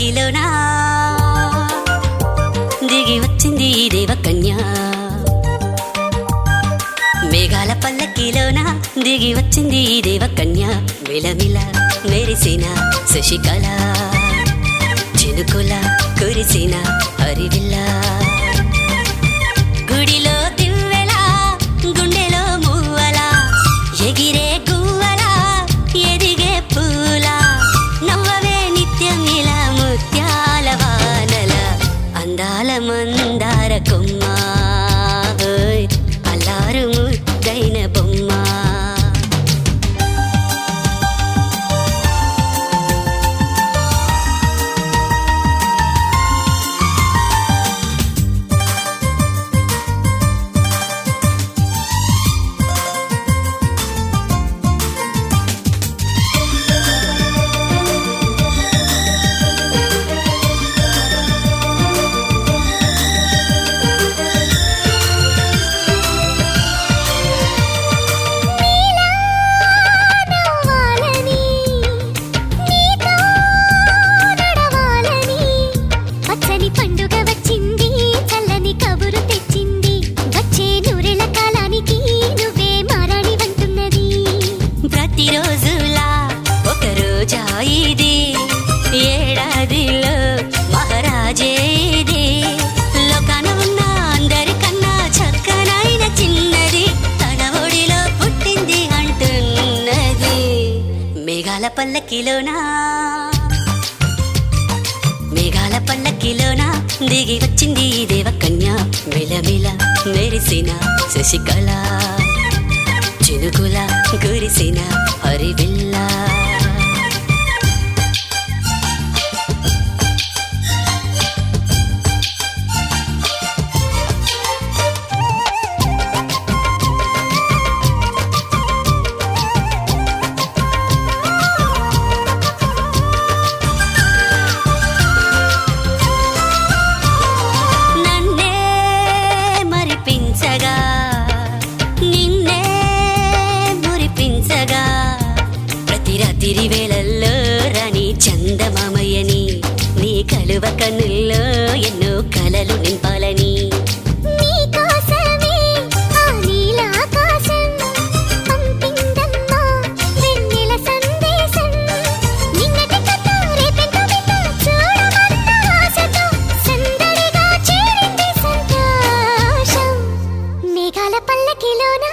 పల్లకిలోనా దిగి వచ్చింది ఈ దేవకన్య. మేఘాల పల్లకిలోనా దిగి వచ్చింది ఈ దేవకన్య. మిలమిల మెరిసిన శశికళ చినుకుల కురిసిన హరివిల్ల. గుడిలో దివ్వెలా గుండెలో మువ్వలా ఎగిరే గువ్వలా ఎదిగే పూలా నవ్వవే నిత్యం ఇలా ముత్యాల వానల అందాల మందార కొమ్మ అల్లారు ముద్దైన బొమ్మ. ఏడాదిలో మహారాజేది లోకాన ఉన్న అందరికన్నా చక్కనైన చిన్నది తన ఒడిలో పుట్టింది అంటున్నది. మేఘాల పల్లకిలోనా మేఘాల పల్లకిలోనా దిగి వచ్చింది ఈ దేవకన్య. మిలమిల మెరిసిన శశికళ చినుకుల కురిసిన హరివిల్ల. తిరివేళల్లో రాణి చందమామయ్యని నీ కలువ కన్నుల్లో ఎన్నో కలలు నింపాలని. మేఘాల పల్లకిలోనా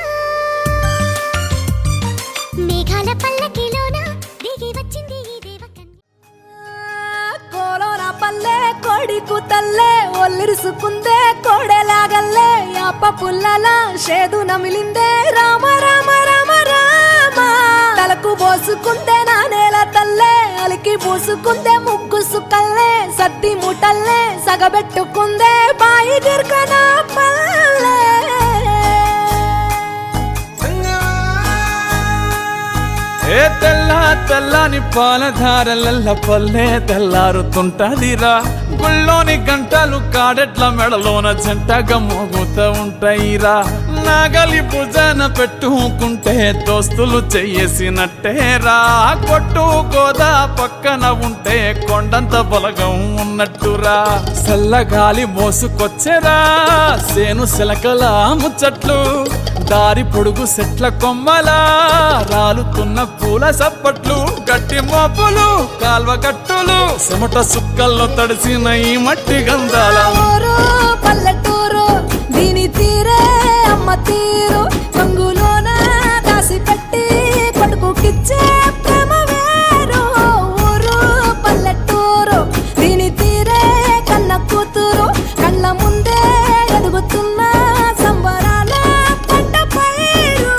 మేఘాల పల్లకిలోనా దిగి వచ్చింది ఈ దేవకన్య. కోలోనా పల్లె కోడి కూతల్లే ఒల్లిరుసుకుందే కోడెలాగల్లే యాప పుల్లల షేదు నమిలిందే రామ రామ రామ రామ. తలకు పోసుకుందే నానేల తల్లే అలికి పూసుకుందే ముగ్గు సుక్కల్లే సద్ది ముటల్లే సగబెట్టుకుందే బాయి దిర్కన పల్లె. ఏ తెల్ల తెల్లని పాలధారలల్ల పల్లె తెల్లారుతుంటదిరా. గుళ్ళోని గంటలు కాడెట్ల మెడలోన జంటగా మోగుతూ ఉంటాయిరా. నాగలి భుజాన పెట్టుకుంటే దోస్తులు చెయ్యేసినట్టేరా. కొట్టు గోదా పక్కన ఉంటే కొండంత బలగం ఉన్నట్టురా. చల్లగాలి మోసుకొచ్చెరా సేను శిలకల ముచ్చట్లు. దారి పొడుగు సెట్ల కొమ్మలా రాలుతున్న పూల సప్పట్లు. గట్టి మోపులు కాల్వ గట్టులు చెమట సుక్కల్లో తడిసిన ఈ మట్టి గంధాల. పల్లెటూరు దీని తీరే అమ్మ తీరు రంగులోన దాసి పెట్టి కొడుకుకిచ్చే ప్రేమ వేరు. ఊరు పల్లెటూరు దీని తీరే కన్న కూతురు కళ్ళ ముందే ఎదుగుతున్న సంబరాల పంట పైరు.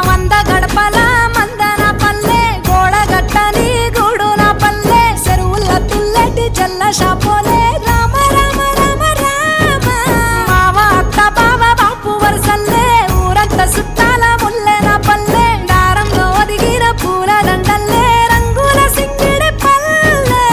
వంద గడపల మందన పల్లె గోడగట్టని గూడుల పల్లె చెరువుల తుల్లటి జల్ల షాపోలే రామ రామ రామ రామ. మావ అత్త బావ బాపు వరసల్లే ఊరంత సుట్టాల ముల్లెన పల్లె. దారంలో ఒదిగిన పూల దండల్లే రంగుల సింగిడి పల్లె.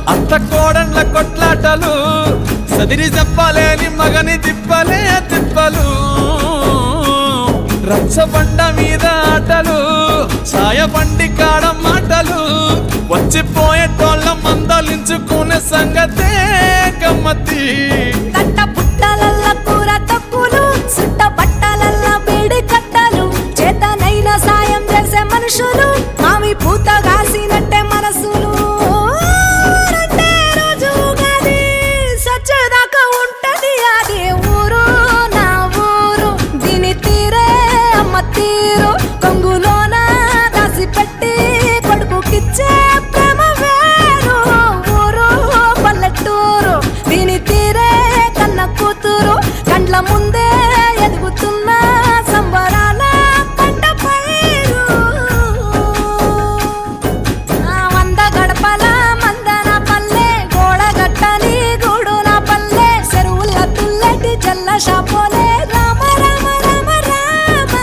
అత్త కోడళ్ళ కొట్లాటలు సదిరి చెప్పలేని మగని తిప్పలే తిప్పలు రచ్చబండ మీద ఆటలు సాయబండి కాడ మాటలు వచ్చిపోయేటోళ్ళ మందలించుకునే సంగతే గమ్మతి కట్ట పుట్టలల్ల కూర తక్కులు సుట్ట బట్టలల్ల వేడి కట్టలు చేతనైన సాయం చేసే మనుషులు మావి పూత కాసినట్టే మనసులు అంటే రోజు గది సచ్చేదాకా ఉంటది అది ఊరు నా ఊరు దీని తీరే అమ్మ తీరు కొంగులోన దాసి పెట్టి కొడుకుకిచ్చే ప్రేమ వేరు ఊరు పల్లెటూరు దీని తీరే కన్న కూతురు కండ్ల ముందే ఎదుగుతున్న సంబరాల పంట పైరు వంద గడపల మందన పల్లె గోడ గట్టని గూడు నా పల్లె చెరువుల తుల్లటి జల్ల షాపోలే రామ రామ రామ రామ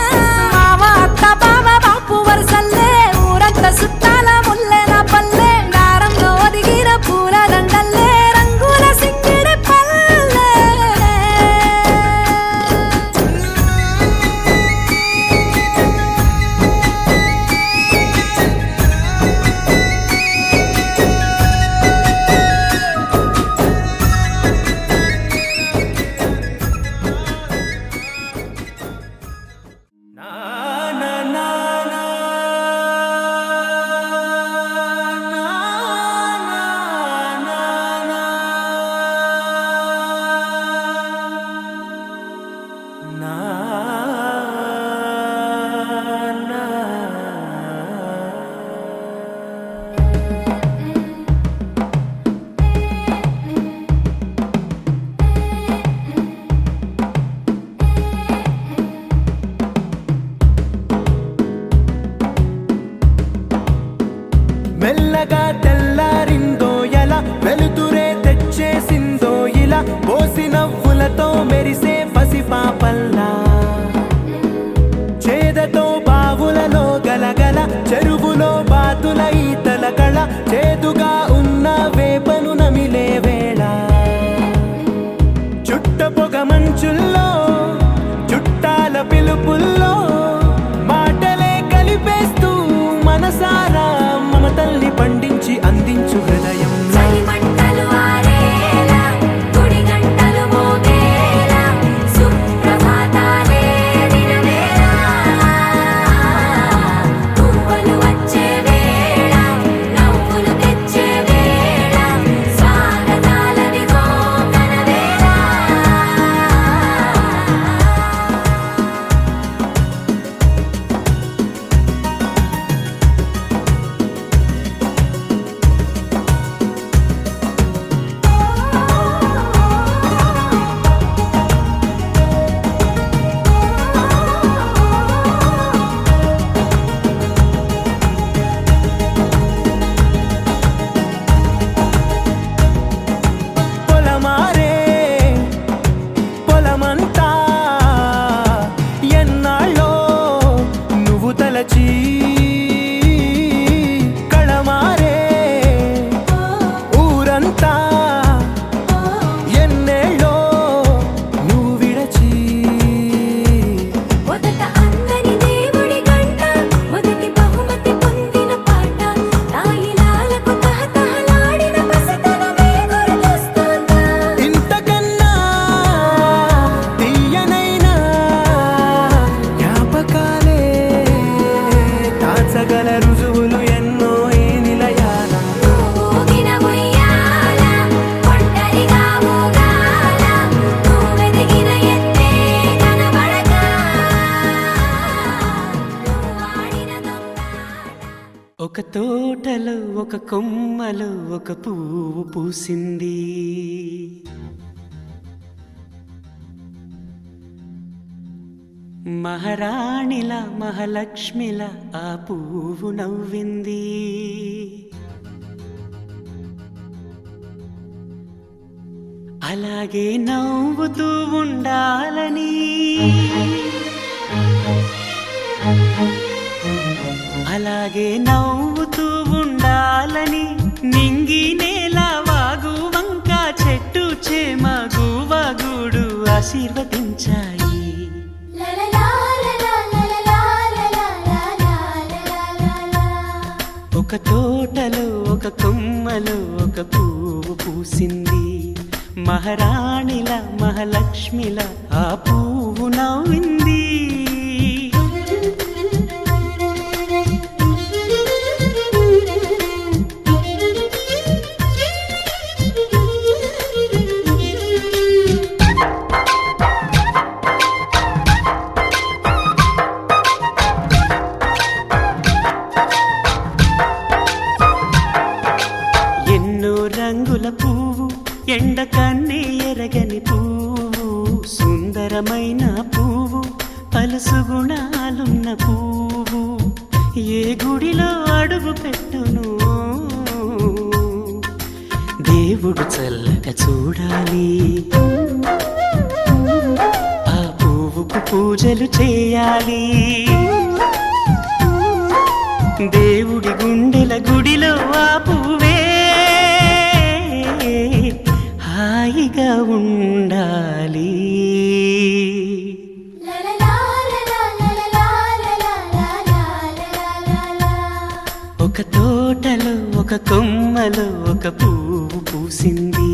మావ అత్త బావ బాపు వరసల్లే ఊరంత సుట్టాల ముల్లె నా పల్లె దారంలో ఒదిగిన పూల దండల్లే రంగుల సింగిడి పల్లె మెల్లగా తెల్లారిందో ఎలా వెలుతురే తెచ్చేసిందో ఇలా పోసి నవ్వులతో మెరిసే పసిపాపల్లా చేదతో బావులలో గలగల చెరువులో బాతుల ఈతల కళ చేదుగా ఉన్న వేపను నమిలే వేళ చుట్ట పొగ మంచుల్లో చుట్టాల పిలుపుల్లో మాటలే కలిపేస్తూ మనసారా మమతల్ని పండించి అందించు హృదయం చలిమంటలు ఆరేలా గుడి గంటలు మోగేలా సుప్రభాతాలే దినవేళ పువ్వులు వచ్చే వేళ నవ్వులు తెచ్చే వేళ స్వాగతాలదిగో కనవేళ పొలమారే పొలమంతా ఎన్నాళ్ళో నువ్వు తలచి కళమారే ఊరంతా ఎన్నేళ్ళో నువ్వు విడచి మొదట అందని దేవుడి గంట మొదటి బహుమతి పొందిన పాట తాయిలాలకు తహతహలాడిన పసితనమే గుర్తొస్తుందా ఇంతకన్నా తీయనైనా జ్ఞాపకాలే దాచగల రుజువులు ఎన్నో ఈ నిలయాల ఊగిన ఉయ్యాల ఒంటరిగా ఊగాల నువ్వెదిగిన ఎత్తే కనబడక నువ్వాడిన దొంగాట ఒక తోటలో ఒక కొమ్మలో ఒక పువ్వు పూసింది మహారాణిల మహాలక్ష్మిల ఆ పువ్వు నవ్వింది అలాగే నవ్వుతూ ఉండాలని అలాగే నవ్వుతూ ఉండాలని నింగి నేల చేమగువగూడు ఆశీర్వదించాయి. ఒక తోటలో ఒక కొమ్మలో ఒక పువ్వు పూసింది. మహారాణిల మహాలక్ష్మిల ఆ పువ్వు నవ్వింది. ఎన్నో రంగుల పువ్వు, ఎండ కన్నే ఎరగని పువ్వు, సుందరమైన పువ్వు, పలుసు గుణాలున్న పువ్వు, ఏ గుడిలో అడుగు పెట్టును దేవుడు చల్లగా చూడాలి. ఆ పువ్వుకు పూజలు చేయాలి. దేవుడి గుండెల గుడిలో ఆ పువ్వే హాయిగా ఉండాలి. ఒక తోటలో ఒక కొమ్మలో ఒక పువ్వు పూసింది.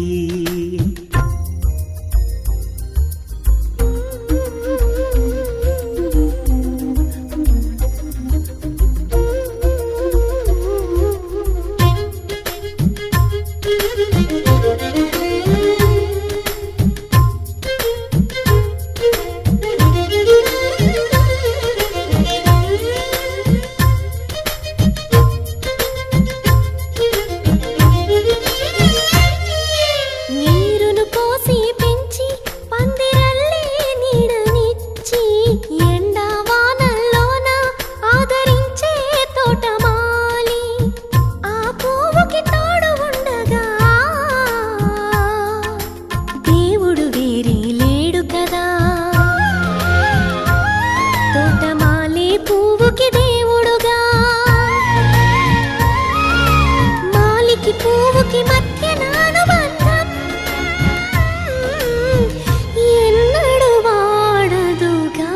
నీరును పోసి పెంచి పందిరల్లే నీడనిచ్చి ఎండా వానల్లోన ఆదరించే తోటమాలి ఆ పువ్వుకి తోడు ఉండగా దేవుడు వేరే లేడు కదా. తోటమాలి పువ్వుకి దేవుడుగా, మాలికి పువ్వుకి మధ్య నానుబంధం ఎన్నడు వాడదుగా.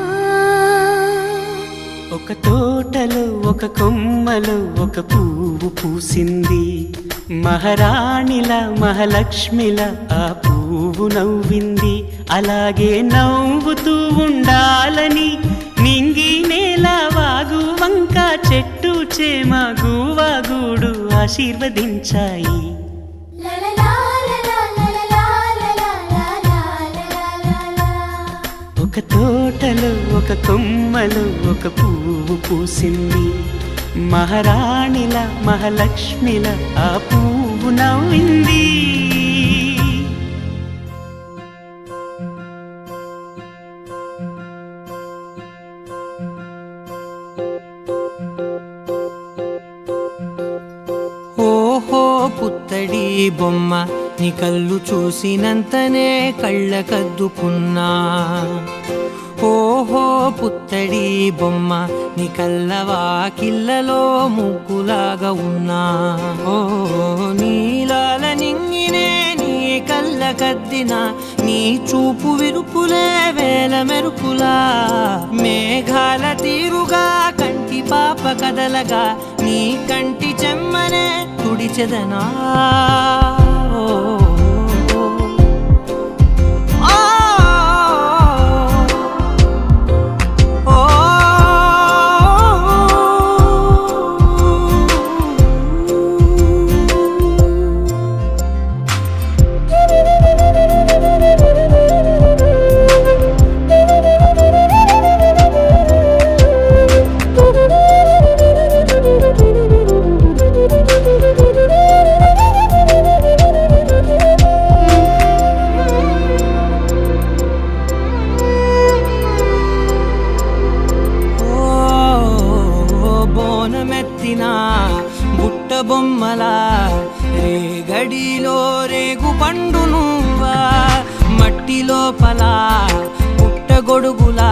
ఒక తోటలో ఒక కొమ్మలో ఒక పువ్వు పూసింది. మహారాణిల మహాలక్ష్మిల ఆ పువ్వు నవ్వింది. అలాగే నవ్వుతూ ఉండాలని నింగి నేల వాగు వంక చెట్టు చేమ గువగూడు ఆశీర్వదించాయి. ఒక తోటలో ఒక కొమ్మలో ఒక పువ్వు పూసింది. మహారాణిల మహాలక్ష్మిల ఆ పువ్వు నవ్వింది. ఓహో పుత్తడి బొమ్మ నీ కళ్ళు చూసినంతనే కళ్ళకద్దుకున్నా. ఓహో పుత్తడి బొమ్మ నీ కళ్ళవాకిళ్ళలో ముగ్గులాగా ఉన్నా. ఓ నీలాల నింగినే నీ కళ్ళకద్దిన నీ చూపు విరుపులే వేల మెరుపులా. మేఘాల తీరుగా కంటి పాప కదలగా నీ కంటి చెమ్మనే తుడిచెదనా. బుట్ట బొమ్మలా రేగడిలో రేగు పండు నువ్వా. మట్టి లోపల పుట్టగొడుగులా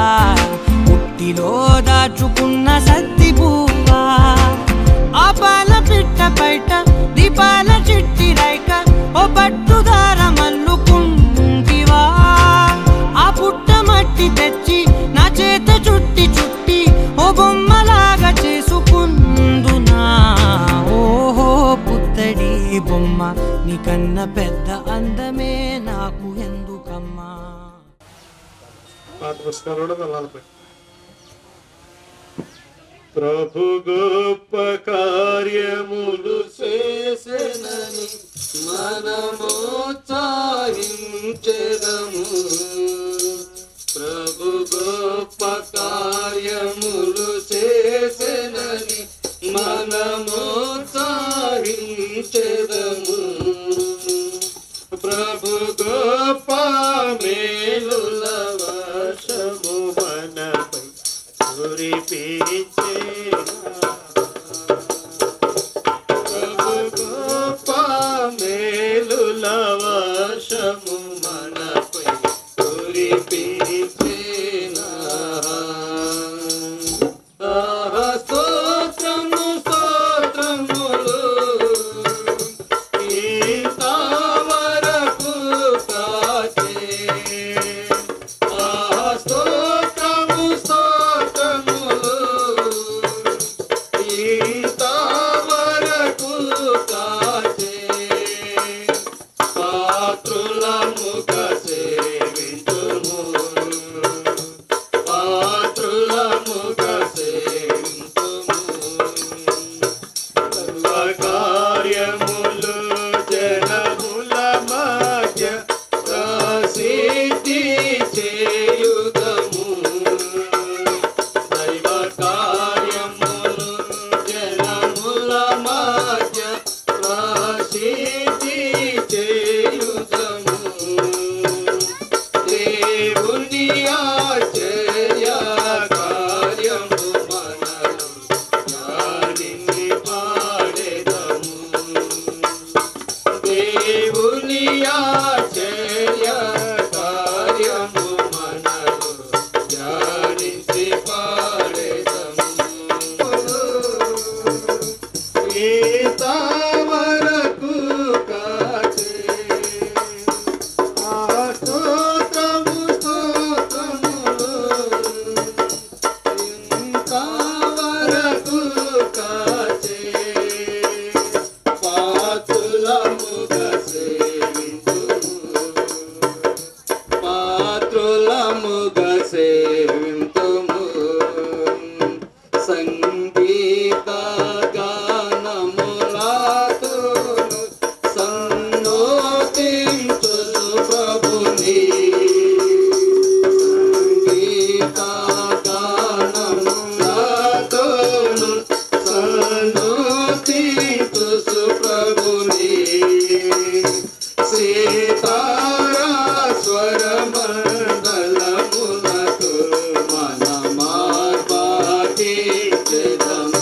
పుట్టిలో దాచుకున్న సద్ది పువ్వా. ఆ పాల పిట్ట బయట దీపాల చిట్టి రైక ఓ పట్టుదార మల్లుకున్న నీకన్నా పెద్ద అందమే నాకు ఎందుకమ్మా. ప్రభు గొప్ప కార్యములు చేసెనని మనమోత్సాహించెదము. ప్రభు గొప్ప కార్యములు చేసెనని మనమోత్సాహించెదము. ప్రభు గొప్ప మేలుల వర్షము మనపై కురిపించే. ప్రభు గొప్ప మేలుల వర్షము మనపై కురిపించేనా. స్తోత్రము స్తోత్రములు ఇంతవరకు కాచే. స్తోత్రము స్తోత్రములు ఇంతవరకు కాచే. పాత్రులముగా సేవింతుము. పాత్రులముగా సేవింతుము. సర్వకార్యములు జనముల మధ్య ప్రసిద్ధి చేయుదము. దైవ కార్యములు జనముల మధ్య ప్రసిద్ధి చేయుదము. దేవుని ఆశ్చర్య కార్యము మనలో జ్ఞానిని పాడెదము. దేవుని ఆశ్చర్య కార్యము మనలో జ్ఞానించి పాడెదము. ఇంతవరకు కాచే. స్తోత్రము స్తోత్రములు ఇంతవరకు కాచే. పాత్రులముగా సేవింతుము. పాత్రులముగా సేవింతుము. సంగీత గానములతోను సన్నోతించుచు ప్రభుని. సంగీత గానములతోను సన్నోతించుచు ప్రభుని. సీతారా స్వరమండలములతో మనమార్పాటించెదము.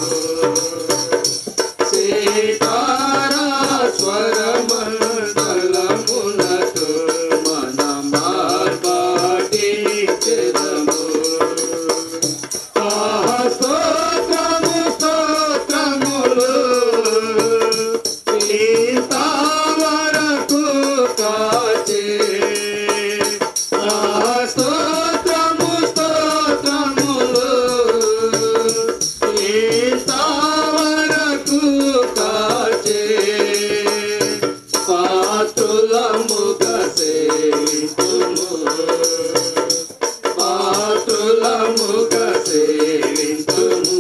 సీతారా స్వరమండలములతో మనమార్పాటించెదము. స్తోత్రము స్తోత్రములు ఇంతవరకు కాచే. స్తోత్రము స్తోత్రములు ఇంతవరకు కాచే. పాత్రులముగా సేవింతుము. పాత్రులముగా సేవింతుము.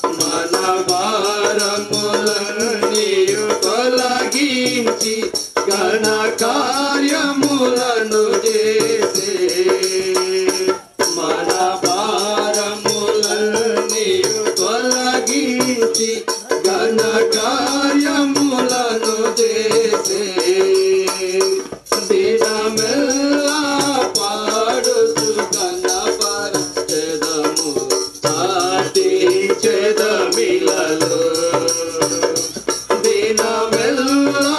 మన భారములన్నీయు తొలగించి ఘన కార్యములను చేసే. మన భారములన్నీయు తొలగించి ఘన కార్యములను చేసే. దినమెల్లా పాడుచు గణపరచెదము. చాటించెదమిలలో దినమెల్లా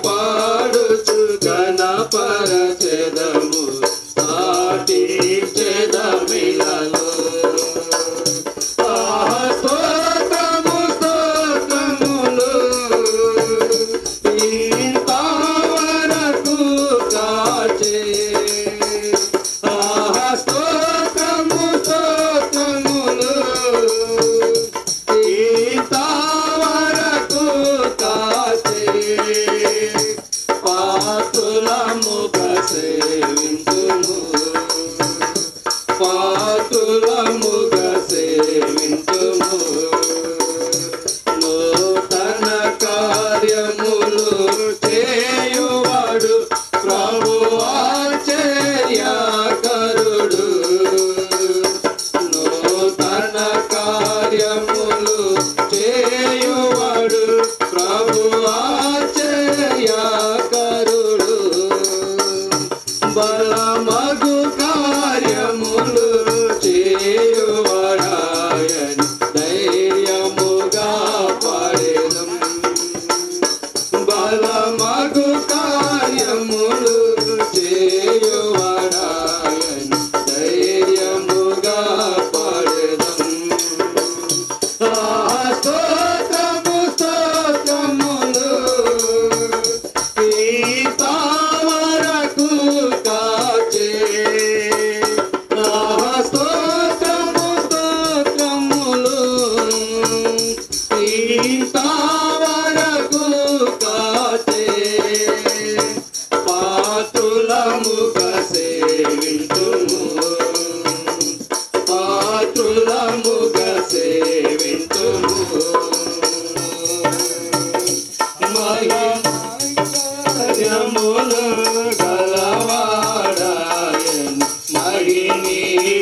పాడుచు గణపరచెదము. చాటించెదమిలలో. స్తోత్రము స్తోత్రములు ఇంతవరకు కాచే. స్తోత్రము స్తోత్రములు ఇంతవరకు కాచే.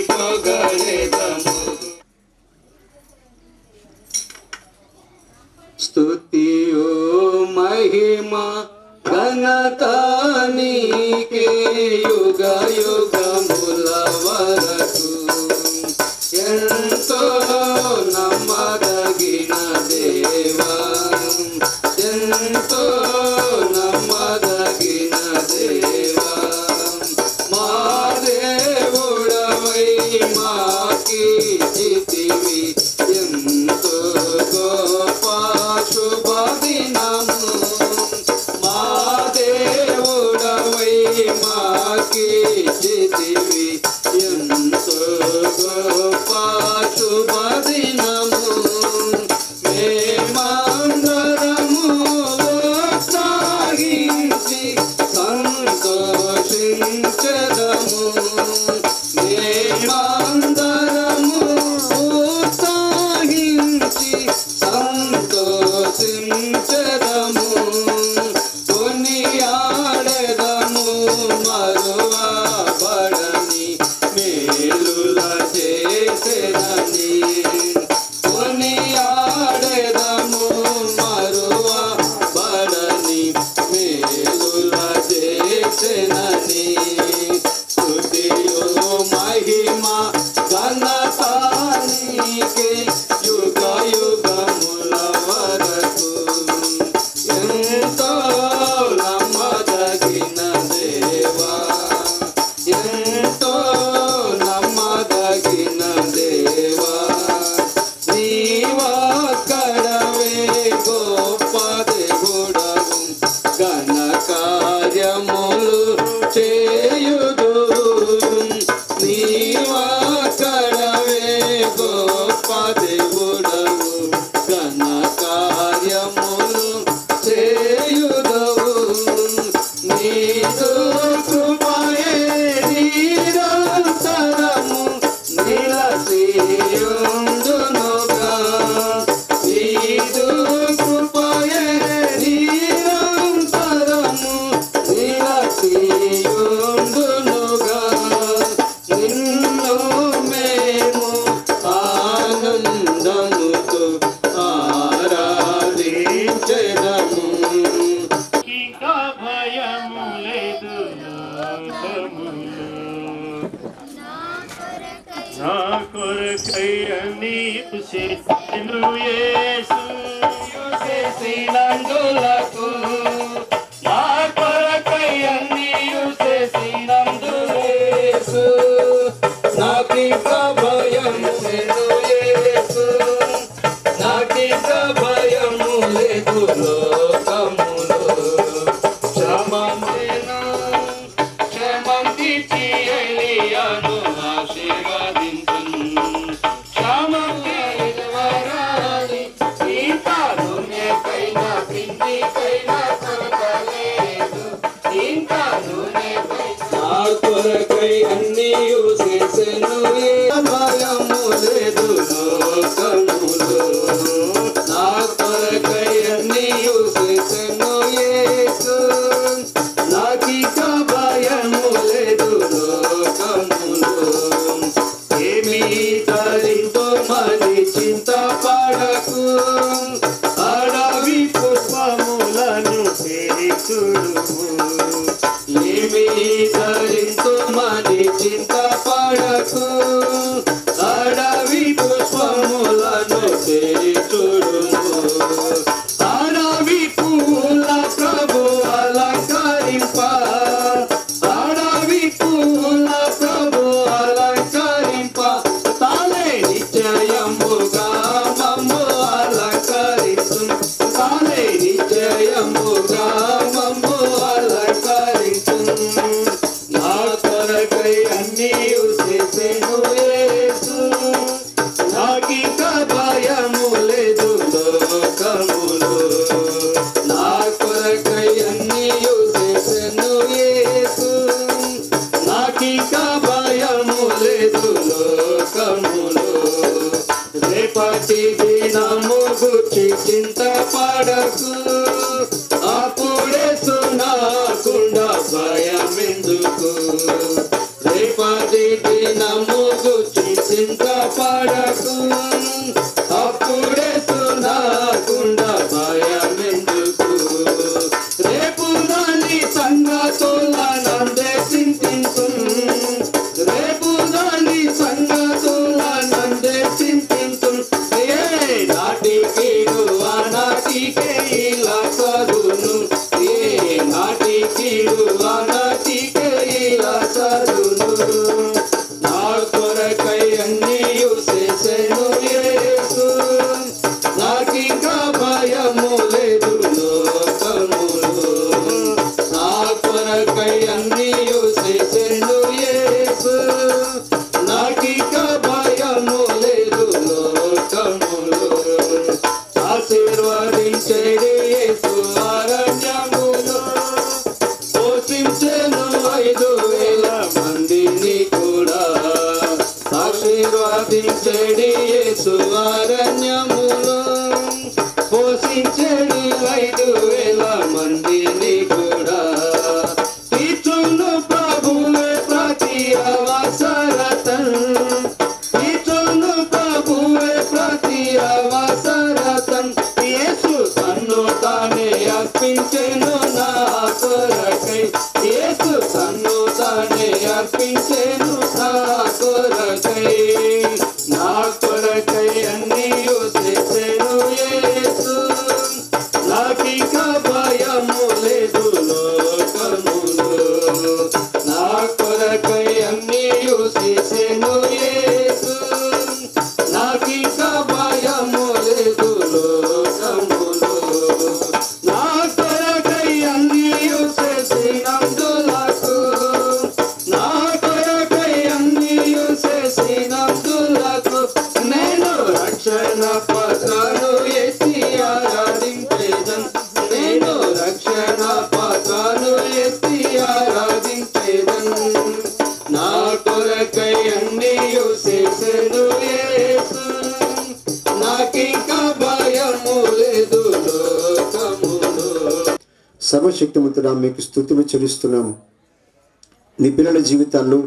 పొగడెదము. స్తుతియు మహిమ ఘనత నీకే యుగ యుగముల వరకు. ఎంతో నమ్మదగిన దేవా, ఎంతో నమ్మదగిన దేవా, మా దేవుడవై మాకిచ్చితివి ఎంతో గొప్ప శుభదినము. మా దేవుడవై మాకిచ్చితివి ఎంతో గొప్ప శుభదినము. మేమందరము ఉత్సాహించి సంతోషించెదము. మేమందరము ఉత్సాహించి సంతోషించెదము. కొనియాడెదము మరువబడని మేలుల చేసెదని. కొనియాడెదము మరువబడని మేలుల చేసెదని. స్తుతియు మహిమ ఘనత నీకే యుగ యుగముల వరకు. ఎంతో నమ్మదగిన దేవా, ఎంతో నమ్మదగిన దేవా, నీవక్కడవే గొప్ప దేవుడవు. ఘన కార్యములు చేయుదు. నీవక్కడవే గొప్ప దేవుడవు. ఘన కార్యములు చేయుదవు. నీదు కృపయే నిరంతరము నిలసియుండునుగా. నీదు కృపయే నిరంతరము నిలసియుండునుగా. నిన్ను మేము ఆనందముతో ఆరాధించెదము. ఇంకా భయము లేదు లోకములో. నా కొరకై నీవు చేసెను యేసు చేసినందులకు. నా కొరకై నీవు చేసినందులకు. నాకిక భయము లేదు యేసు, నాకిక భయము లేదు లోకములో. క్షమమేను క్షమం తీర్చి ఎలియాను ఆశీర్వదించును. క్షమం తీర్చవరాని ఇంకా నూనెపైన పిండికైనా కొరతలేదు. ఇంకా నూనెపైన నా కొరకై అన్నీయు చేసెను. ఏ భయము లేదు లోకములో. నా కొరకై అన్నీయు చేసెను యేసు. నాకిక భయము లేదు లోకములో. ఏమి తరింతో మరి చింతపడకు. అడవి పుష్పములను పెరిచుడుము. ఏమి తరింతో మరి చింతపడకు. అడవి పుష్పములను పెరిచుడుము. అడవి పూల ప్రభు అలంకరింప. అడవి పూల ప్రభు అలంకరింప. తానే నిశ్చయముగా మమ్ము అలంకరించు. తానే నిశ్చయముగా మమ్ము అలంకరించు. నా కొరకై అన్నీయు చేసెను యేసు. నాకిక భయము లేదు లోకములో. నా కొరకై అన్నీయు చేసెను యేసు. నాకిక భయము లేదు లోకములో. రేపటి దినము గుర్చి చింతపడకు. అప్పుడే సునాకుండా భయమెందుకు. రేపటి దినము పడకు అప్పుడే సునాకుండా భయమెందుకు రేపు దాని సంగతుల నందే చింతించు రేపు దాని సంగతుల నందే చింతించు ఏ నాటికి ఆనాటికే ఇలా చదును ఏ నాటికి ఆనాటికే ఇలా చదును నా కొరకై అన్నీయు చేసెను యేసు నాకింకా భయము లేదు లోకములో నా కొరకై అన్నీయు చేసెను యేసు నాకింకా భయము లేదు లోకములో ఆశీర్వదించేది యేసు అరణ్యములో పోషించెను 5,000 మందిని కూడా ఆశీర్వదించేది యేసు అరణ్యములో పోషించేది 5,000 మందిని కూడా తీర్చును ప్రభువే ప్రతి అవసరతం తీర్చును ప్రభువే ప్రతి అవసరతం యేసు తన్ను తానే అర్పించెను నా కొరకై యేసు తన్ను తానే అర్పించెను నా కొరకై నా కొరకై అన్నీయు చేసెను యేసు నాకింక భయము లేదు లోకములో నా కొరకై అన్నీయు చేసెను యేసు నాకింక భయము లేదు లోకములో నా కొరకై అన్నీయు చేసినందులకు నా కొరకై అన్నీయు చేసినందులకు నేను రక్షణ పత్రాలు ఎత్తి ఆరాధించేదన్ నేను రక్షణ పత్రాలు ఎత్తి ఆరాధించేదన్ నా కొరకై అన్నీయు చేసెను యేసు నాకింక భయము లేదు లోకములో సర్వశక్తిమంతుడా మీకు స్తుతులు చెల్లిస్తున్నాము. నీ పిల్లల జీవితాల్లో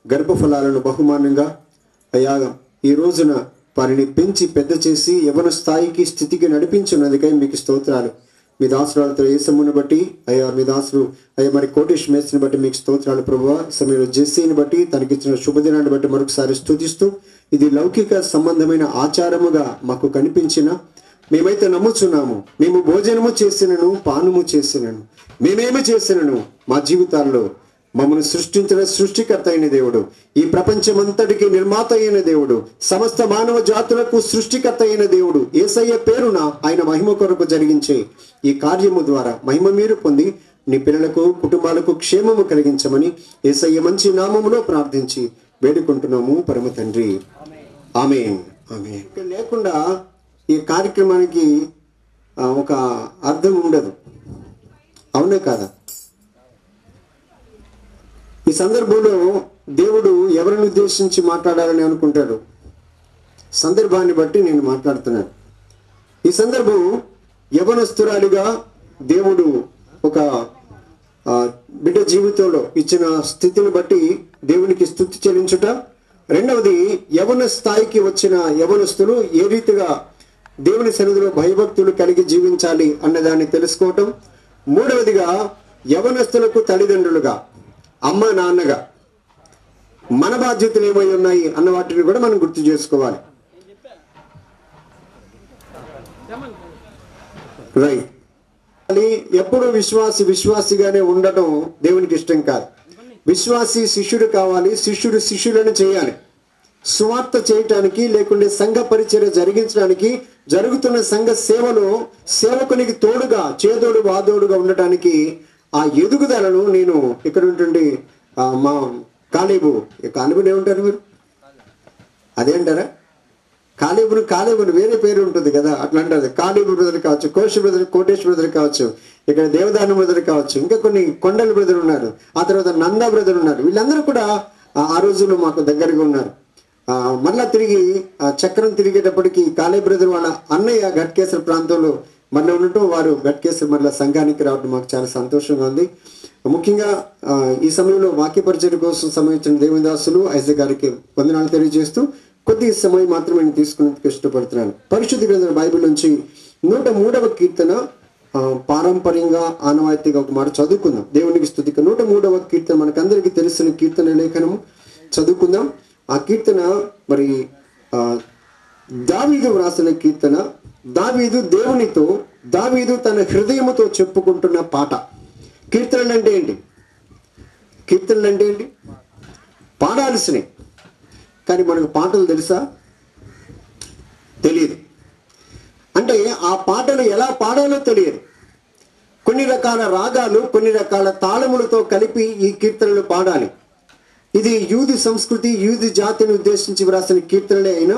గర్భఫలాలను బహుమానంగా అయ్యా ఈ రోజున వారిని పెంచి పెద్ద చేసి యవన స్థాయికి స్థితికి నడిపించినందుకై మీకు స్తోత్రాలు. మీ దాసురాలతో యేసమ్మును బట్టి అయ్యా మీ దాసులు అయ్యా మరి కోటేష్ మేస్ని బట్టి మీకు స్తోత్రాలు ప్రభువా. సమయంలో జెస్సీని బట్టి తనకిచ్చిన శుభదినాన్ని బట్టి మరొకసారి స్తుతిస్తూ ఇది లౌకిక సంబంధమైన ఆచారముగా మాకు కనిపించిన మేమైతే నమ్ముచున్నాము. మేము భోజనము చేసినను పానము చేసినను మేమేమి చేసినను మా జీవితాల్లో మమ్మల్ని సృష్టించిన సృష్టికర్త అయిన దేవుడు, ఈ ప్రపంచమంతటికి నిర్మాత అయిన దేవుడు, సమస్త మానవ జాతులకు సృష్టికర్త అయిన దేవుడు యేసయ్య పేరున ఆయన మహిమ కొరకు జరిగించే ఈ కార్యము ద్వారా మహిమ మీరు పొంది నీ పిల్లలకు కుటుంబాలకు క్షేమము కలిగించమని యేసయ్య మంచి నామములో ప్రార్థించి వేడుకుంటున్నాము పరమ తండ్రి. ఆమేన్. ఆమేన్. లేకుండా ఈ కార్యక్రమానికి ఒక అర్థం ఉండదు, అవునే కాదా? ఈ సందర్భంలో దేవుడు ఎవరిని ఉద్దేశించి మాట్లాడాలని అనుకుంటాడు, సందర్భాన్ని బట్టి నేను మాట్లాడుతున్నాను. ఈ సందర్భం యవనస్తురాలిగా దేవుడు ఒక బిడ్డ జీవితంలో ఇచ్చిన స్థితిని బట్టి దేవునికి స్తుతి చెల్లించుట. రెండవది యవన స్థాయికి వచ్చిన యవనస్తులు ఏ రీతిగా దేవుని సన్నిధిలో భయభక్తులు కలిగి జీవించాలి అన్నదాన్ని తెలుసుకోవటం. మూడవదిగా యవనస్తులకు తల్లిదండ్రులుగా అమ్మ నాన్నగా మన బాధ్యతలు ఏమై ఉన్నాయి అన్న వాటిని కూడా మనం గుర్తు చేసుకోవాలి. రైట్. ఎప్పుడు విశ్వాసిగానే ఉండటం దేవునికి ఇష్టం కాదు. విశ్వాసి శిష్యుడు కావాలి, శిష్యుడు శిష్యులను చేయాలి. సువార్త చేయటానికి లేకుంటే సంఘ పరిచర్య జరిగించడానికి జరుగుతున్న సంఘ సేవలో సేవకునికి తోడుగా చేదోడు వాదోడుగా ఉండటానికి ఆ ఎదుగుదలను నేను ఇక్కడ ఉంటుండి మా కాలేబుని ఏమంటారు మీరు? అదేంటారా? కాలేబుని వేరే పేరు ఉంటుంది కదా, అట్లా అంటారు. కాలేబు బ్రదర్ కావచ్చు, కోటేష్ బ్రదర్ కావచ్చు, ఇక్కడ దేవదాన బ్రదర్ కావచ్చు, ఇంకా కొన్ని కొండల బ్రదర్ ఉన్నారు, ఆ తర్వాత నందా బ్రదర్ ఉన్నారు. వీళ్ళందరూ కూడా ఆ రోజుల్లో మాకు దగ్గరగా ఉన్నారు. మళ్ళా తిరిగి చక్రం తిరిగేటప్పటికి కాలేబు బ్రదర్ వాళ్ళ అన్నయ్య ఘట్కేశ్వర ప్రాంతంలో మళ్ళీ ఉండటం, వారు ఘట్కేశ్వర మళ్ళీ సంఘానికి రావడం మాకు చాలా సంతోషంగా ఉంది. ముఖ్యంగా ఈ సమయంలో వాక్య పరిచయం కోసం సంబంధించిన దేవదాసులు ఐజక్ గారికి వందనాలు తెలియజేస్తూ కొద్ది సమయం మాత్రమే నేను తీసుకునేందుకు ఇష్టపడుతున్నాను. పరిశుద్ధ గ్రంథం బైబిల్ నుంచి 103వ కీర్తన పారంపర్యంగా ఆనవాయితీగా ఒక మాట చదువుకుందాం. దేవునికి స్తుతి. 103వ కీర్తన మనకందరికీ తెలిసిన కీర్తన లేఖనం చదువుకుందాం. ఆ కీర్తన మరి దావీదు వ్రాసిన కీర్తన. దావీదు తన హృదయముతో చెప్పుకుంటున్న పాట. కీర్తనలు అంటే ఏంటి? పాడాల్సినవి. కానీ మనకు పాటలు తెలుసా? తెలియదు. అంటే ఆ పాటలు ఎలా పాడాలో తెలియదు. కొన్ని రకాల రాగాలు, కొన్ని రకాల తాళములతో కలిపి ఈ కీర్తనలు పాడాలి. ఇది యూదు సంస్కృతి, యూదు జాతిని ఉద్దేశించి వ్రాసిన కీర్తనలే అయినా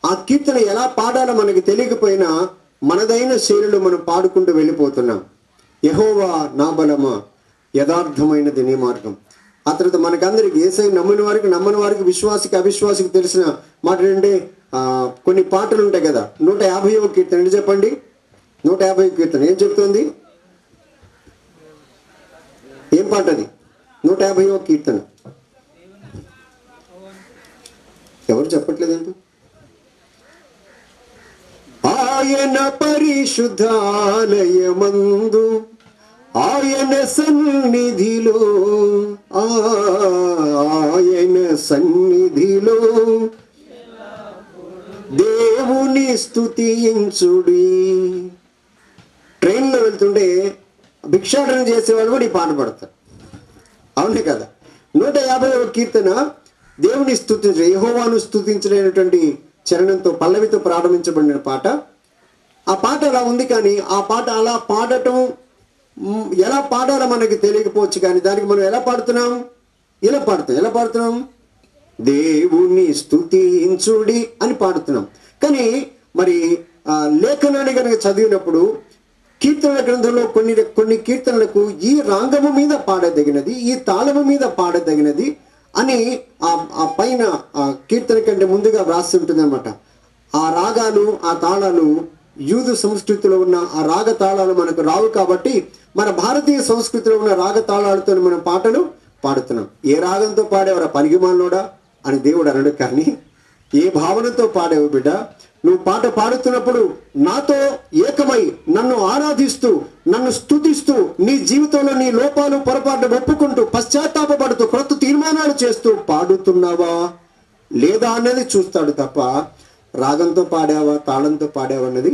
ఆ కీర్తన ఎలా పాడాలో మనకి తెలియకపోయినా మనదైన శైలిలో మనం పాడుకుంటూ వెళ్ళిపోతున్నాం. యెహోవా నా బలమా, యథార్థమైనది నీ మార్గం. ఆ తర్వాత మనకందరికి యేసయ్య నమ్మని వారికి విశ్వాసికి అవిశ్వాసికి తెలిసిన మాట ఏంటంటే కొన్ని పాటలు ఉంటాయి కదా. 150వ కీర్తన ఏంటి చెప్పండి? 150వ కీర్తన ఏం చెప్తుంది? ఏం పాట అది? 150వ కీర్తన ఎవరు చెప్పట్లేదండి? ఆయన పరిశుద్ధాలయమందు ఆయన సన్నిధిలో దేవుని స్తుతించుడి. ట్రైన్లో వెళ్తుంటే భిక్షాటన చేసేవాళ్ళు కూడా ఈ పాట పడతారు. అవునే కదా? 150వ కీర్తన దేవుని స్తుతించు, యెహోవాను స్తుతించలేనటువంటి చరణంతో పల్లవితో ప్రారంభించబడిన పాట. ఆ పాట అలా ఉంది. కానీ ఆ పాట అలా పాడటం ఎలా పాడాలో మనకి తెలియకపోవచ్చు. కానీ దానికి మనం ఎలా పాడుతున్నాం? ఎలా పాడుతున్నాం? దేవుని స్తుతించుడి అని పాడుతున్నాం. కానీ మరి లేఖనాన్ని కనుక చదివినప్పుడు కీర్తనల గ్రంథంలో కొన్ని కీర్తనలకు ఈ రాగము మీద పాడదగినది, ఈ తాళము మీద పాడదగినది అని ఆ పైన కీర్తన కంటే ముందుగా వ్రాసి ఉంటుంది అనమాట. ఆ రాగాలు, ఆ తాళాలు యూదు సంస్కృతిలో ఉన్న ఆ రాగ తాళాలు మనకు రావు. కాబట్టి మన భారతీయ సంస్కృతిలో ఉన్న రాగ తాళాలతో మనం పాటలు పాడుతున్నాం. ఏ రాగంతో పాడేవరా పనికిమాలోడా అని దేవుడు అనడు. కానీ ఏ భావనతో పాడేవు బిడ్డ? నువ్వు పాట పాడుతున్నప్పుడు నాతో ఏకమై నన్ను ఆరాధిస్తూ, నన్ను స్తుతిస్తూ, నీ జీవితంలో నీ లోపాలు పొరపాటు ఒప్పుకుంటూ, పశ్చాత్తాపడుతూ, క్రొత్త తీర్మానాలు చేస్తూ పాడుతున్నావా లేదా అన్నది చూస్తాడు తప్ప రాగంతో పాడావా, తాళంతో పాడావా అన్నది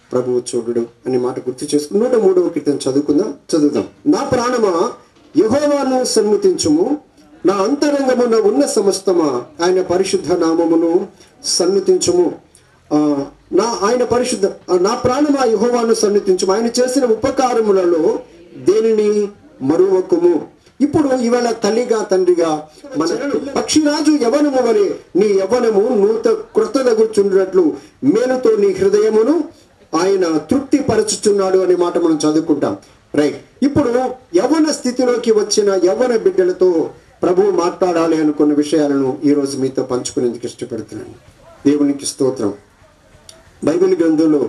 ప్రభువు చూడడు అనే మాట గుర్తు చేసుకుని 103వ కీర్తన చదువుదాం. నా ప్రాణమా యెహోవాను సన్నుతించుము, నా అంతరంగమున ఉన్న సమస్తమా ఆయన పరిశుద్ధ నామమును సన్నుతించుము. నా ప్రాణమా యెహోవాను సన్నుతించుము, ఆయన చేసిన ఉపకారములలో దేనిని మరువకుము. ఇప్పుడు ఇవాళ తల్లిగా తండ్రిగా మన పక్షిరాజు యవ్వనము వలె నీ యవ్వనము క్రొత్తదగుచుండినట్లు మేలుతో నీ హృదయమును ఆయన తృప్తి పరచుచున్నాడు అనే మాట మనం చదువుకుంటాం. రైట్. ఇప్పుడు యవ్వన స్థితిలోకి వచ్చిన యవ్వన బిడ్డలతో ప్రభువు మాట్లాడాలి అనుకున్న విషయాలను ఈరోజు మీతో పంచుకునేందుకు ఇష్టపడుతున్నాను. దేవునికి స్తోత్రం. బైబిల్ గ్రంథంలో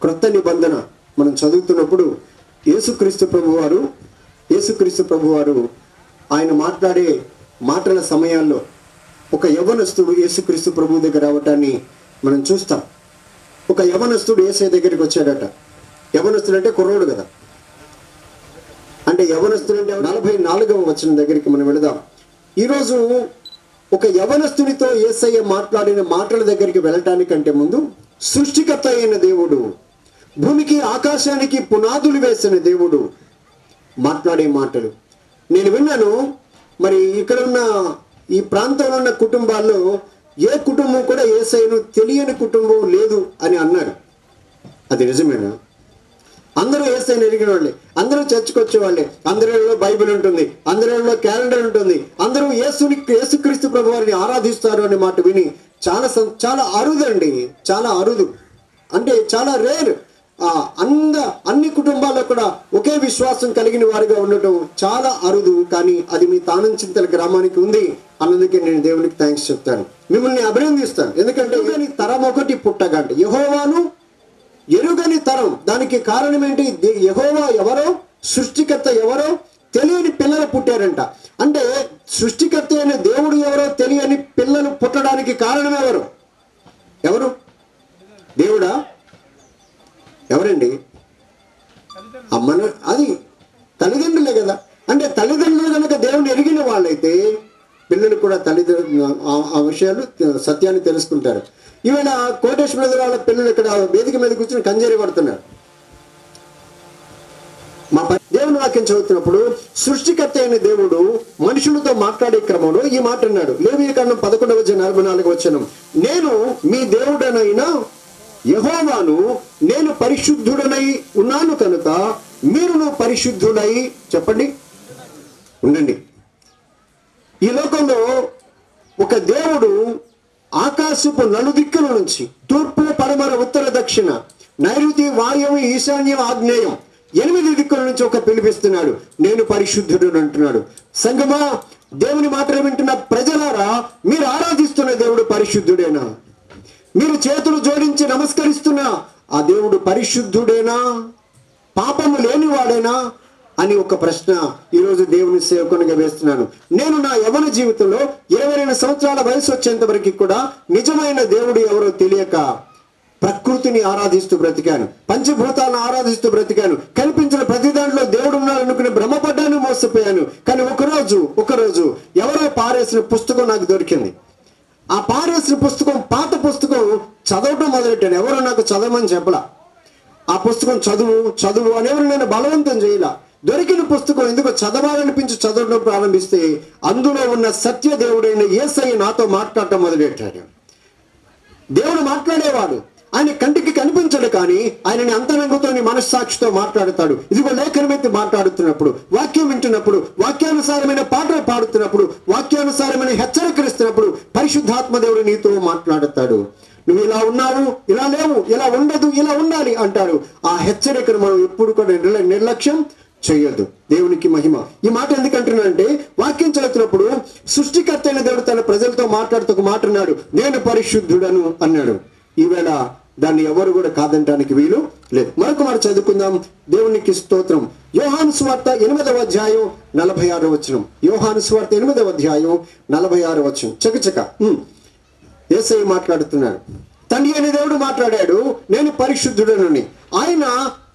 క్రొత్త నిబంధన మనం చదువుతున్నప్పుడు యేసుక్రీస్తు ప్రభువారు ఆయన మాట్లాడే మాటల సమయాల్లో ఒక యవ్వనస్తుడు యేసుక్రీస్తు ప్రభువు దగ్గర రావటాన్ని మనం చూస్తాం. ఒక యవ్వనస్తుడు యేసయ్య దగ్గరికి వచ్చాడట. యవ్వనస్తుడు అంటే కుర్రోడు కదా. అంటే యవ్వనస్తుడు అంటే 44వ వచనం దగ్గరికి మనం వెళదాం. ఈరోజు ఒక యవ్వనస్తునితో యేసయ్య మాట్లాడిన మాటల దగ్గరికి వెళ్ళటానికంటే ముందు సృష్టికర్త అయిన దేవుడు, భూమికి ఆకాశానికి పునాదులు వేసిన దేవుడు మాట్లాడే మాటలు నేను విన్నాను. మరి ఇక్కడ ఉన్న ఈ ప్రాంతంలో ఉన్న కుటుంబాల్లో ఏ కుటుంబం కూడా యేసయ్యను తెలియని కుటుంబం లేదు అని అన్నారు. అది నిజమేనా? అందరూ యేసయ్యను ఎరిగిన వాళ్ళే, అందరూ చర్చికి వచ్చేవాళ్ళే, అందరిలో బైబిల్ ఉంటుంది, అందరిలో క్యాలెండర్ ఉంటుంది, అందరూ యేసుక్రీస్తు ప్రభువారిని ఆరాధిస్తారు అనే మాట విని చాలా అరుదండి. చాలా అరుదు అంటే చాలా రేర్. అన్ని కుటుంబాల్లో కూడా ఒకే విశ్వాసం కలిగిన వారిగా ఉండటం చాలా అరుదు. కానీ అది మీ తానంచింతల గ్రామానికి ఉంది అన్నందుకే నేను దేవునికి థ్యాంక్స్ చెప్తాను, మిమ్మల్ని అభినందిస్తాను. ఎందుకంటే తరం ఒకటి పుట్టగంట, యెహోవాను ఎరుగని తరం. దానికి కారణం ఏంటి? యెహోవా ఎవరో, సృష్టికర్త ఎవరో తెలియని పిల్లలు పుట్టారంట. అంటే సృష్టికర్త అయిన దేవుడు ఎవరో తెలియని పిల్లలు పుట్టడానికి కారణం ఎవరు? దేవుడా? ఎవరండి? అది తల్లిదండ్రులే కదా. అంటే తల్లిదండ్రులు కనుక దేవుని ఎరిగిన వాళ్ళైతే పిల్లలు కూడా తల్లిదండ్రులు ఆ విషయాలు సత్యాన్ని తెలుసుకుంటారు. ఈవేళ కోటేశ్వర వాళ్ళ పిల్లలు ఇక్కడ వేదిక మీద కూర్చొని కంజేరి పడుతున్నారు. దేవుని వాక్యం చదువుతున్నప్పుడు సృష్టికర్త అయిన దేవుడు మనుషులతో మాట్లాడే క్రమంలో ఈ మాట అన్నాడు. లేవియకాండం 11:44 నేను మీ దేవుడనైనా యెహోవాను, నేను పరిశుద్ధుడనై ఉన్నాను కనుక మీరును పరిశుద్ధులై చెప్పండి ఉండండి. ఈ లోకంలో ఒక దేవుడు ఆకాశపు నలుదిక్కుల నుంచి తూర్పు, పడమర, ఉత్తర, దక్షిణ, నైరుతి, వాయువు, ఈశాన్యం, ఆగ్నేయం 8 దిక్కుల నుంచి ఒక పిలిపిస్తున్నాడు. నేను పరిశుద్ధుడు అంటున్నాడు. సంగమా, దేవుని మాటలు వింటున్న ప్రజలారా, మీరు ఆరాధిస్తున్న దేవుడు పరిశుద్ధుడేనా? మీరు చేతులు జోడించి నమస్కరిస్తున్న ఆ దేవుడు పరిశుద్ధుడేనా? పాపము లేనివాడేనా అని ఒక ప్రశ్న ఈరోజు దేవుని సేవకునిగా వేస్తున్నాను. నేను నా యవ్వన జీవితంలో 22 సంవత్సరాల వయసు వచ్చేంత వరకు కూడా నిజమైన దేవుడు ఎవరో తెలియక ప్రకృతిని ఆరాధిస్తూ బ్రతికాను, పంచభూతాలను ఆరాధిస్తూ బ్రతికాను, కనిపించిన ప్రతి దాంట్లో దేవుడు ఉన్నాడనుకుని భ్రమపడ్డాను, మోసపోయాను. కానీ ఒకరోజు ఎవరో పారేసిన పుస్తకం నాకు దొరికింది. ఆ పారేసిన పుస్తకం, పాత పుస్తకం చదవటం మొదలెట్టాను. ఎవరో నాకు చదవమని చెప్పలా. ఆ పుస్తకం చదువు అని ఎవరు నేను బలవంతం చేయలా. దొరికిన పుస్తకం ఎందుకో చదవాలనిపించి చదవడం ప్రారంభిస్తే అందులో ఉన్న సత్య దేవుడైన యేసయ్య నాతో మాట్లాడటం మొదలెట్టాడు. దేవుడు మాట్లాడేవాడు, ఆయన కంటికి కనిపించడు, కానీ ఆయనని అంతరంగంతో మనస్సాక్షితో మాట్లాడతాడు. ఇదిగో లేఖనమైతే మాట్లాడుతున్నప్పుడు, వాక్యం వింటున్నప్పుడు, వాక్యానుసారమైన పాటలు పాడుతున్నప్పుడు, వాక్యానుసారమైన హెచ్చరికలు ఇస్తున్నప్పుడు పరిశుద్ధాత్మ దేవుడు నీతో మాట్లాడతాడు. నువ్వు ఇలా ఉన్నావు, ఇలా లేవు, ఇలా ఉండదు, ఇలా ఉండాలి అంటారు. ఆ హెచ్చరికను మనం ఎప్పుడు కూడా నిర్లక్ష్యం చేయొద్దు. దేవునికి మహిమ. ఈ మాట ఎందుకంటున్నానంటే, వాక్యం చదువుతున్నప్పుడు సృష్టికర్త అయిన దేవుడు తన ప్రజలతో మాట్లాడుతూ ఒక మాట అన్నాడు, నేను పరిశుద్ధుడను అన్నాడు. ఈవేళ దాన్ని ఎవరు కూడా కాదంటానికి వీలు లేదు. మరొక మాట చదువుకుందాం. దేవునికి స్తోత్రం. యోహాను సువార్త 8:46. యోహాను సువార్త 8:46. చకచక యేసయ్య మాట్లాడుతున్నాడు. తండ్రి అయిన దేవుడు మాట్లాడాడు, నేను పరిశుద్ధుడనని. ఆయన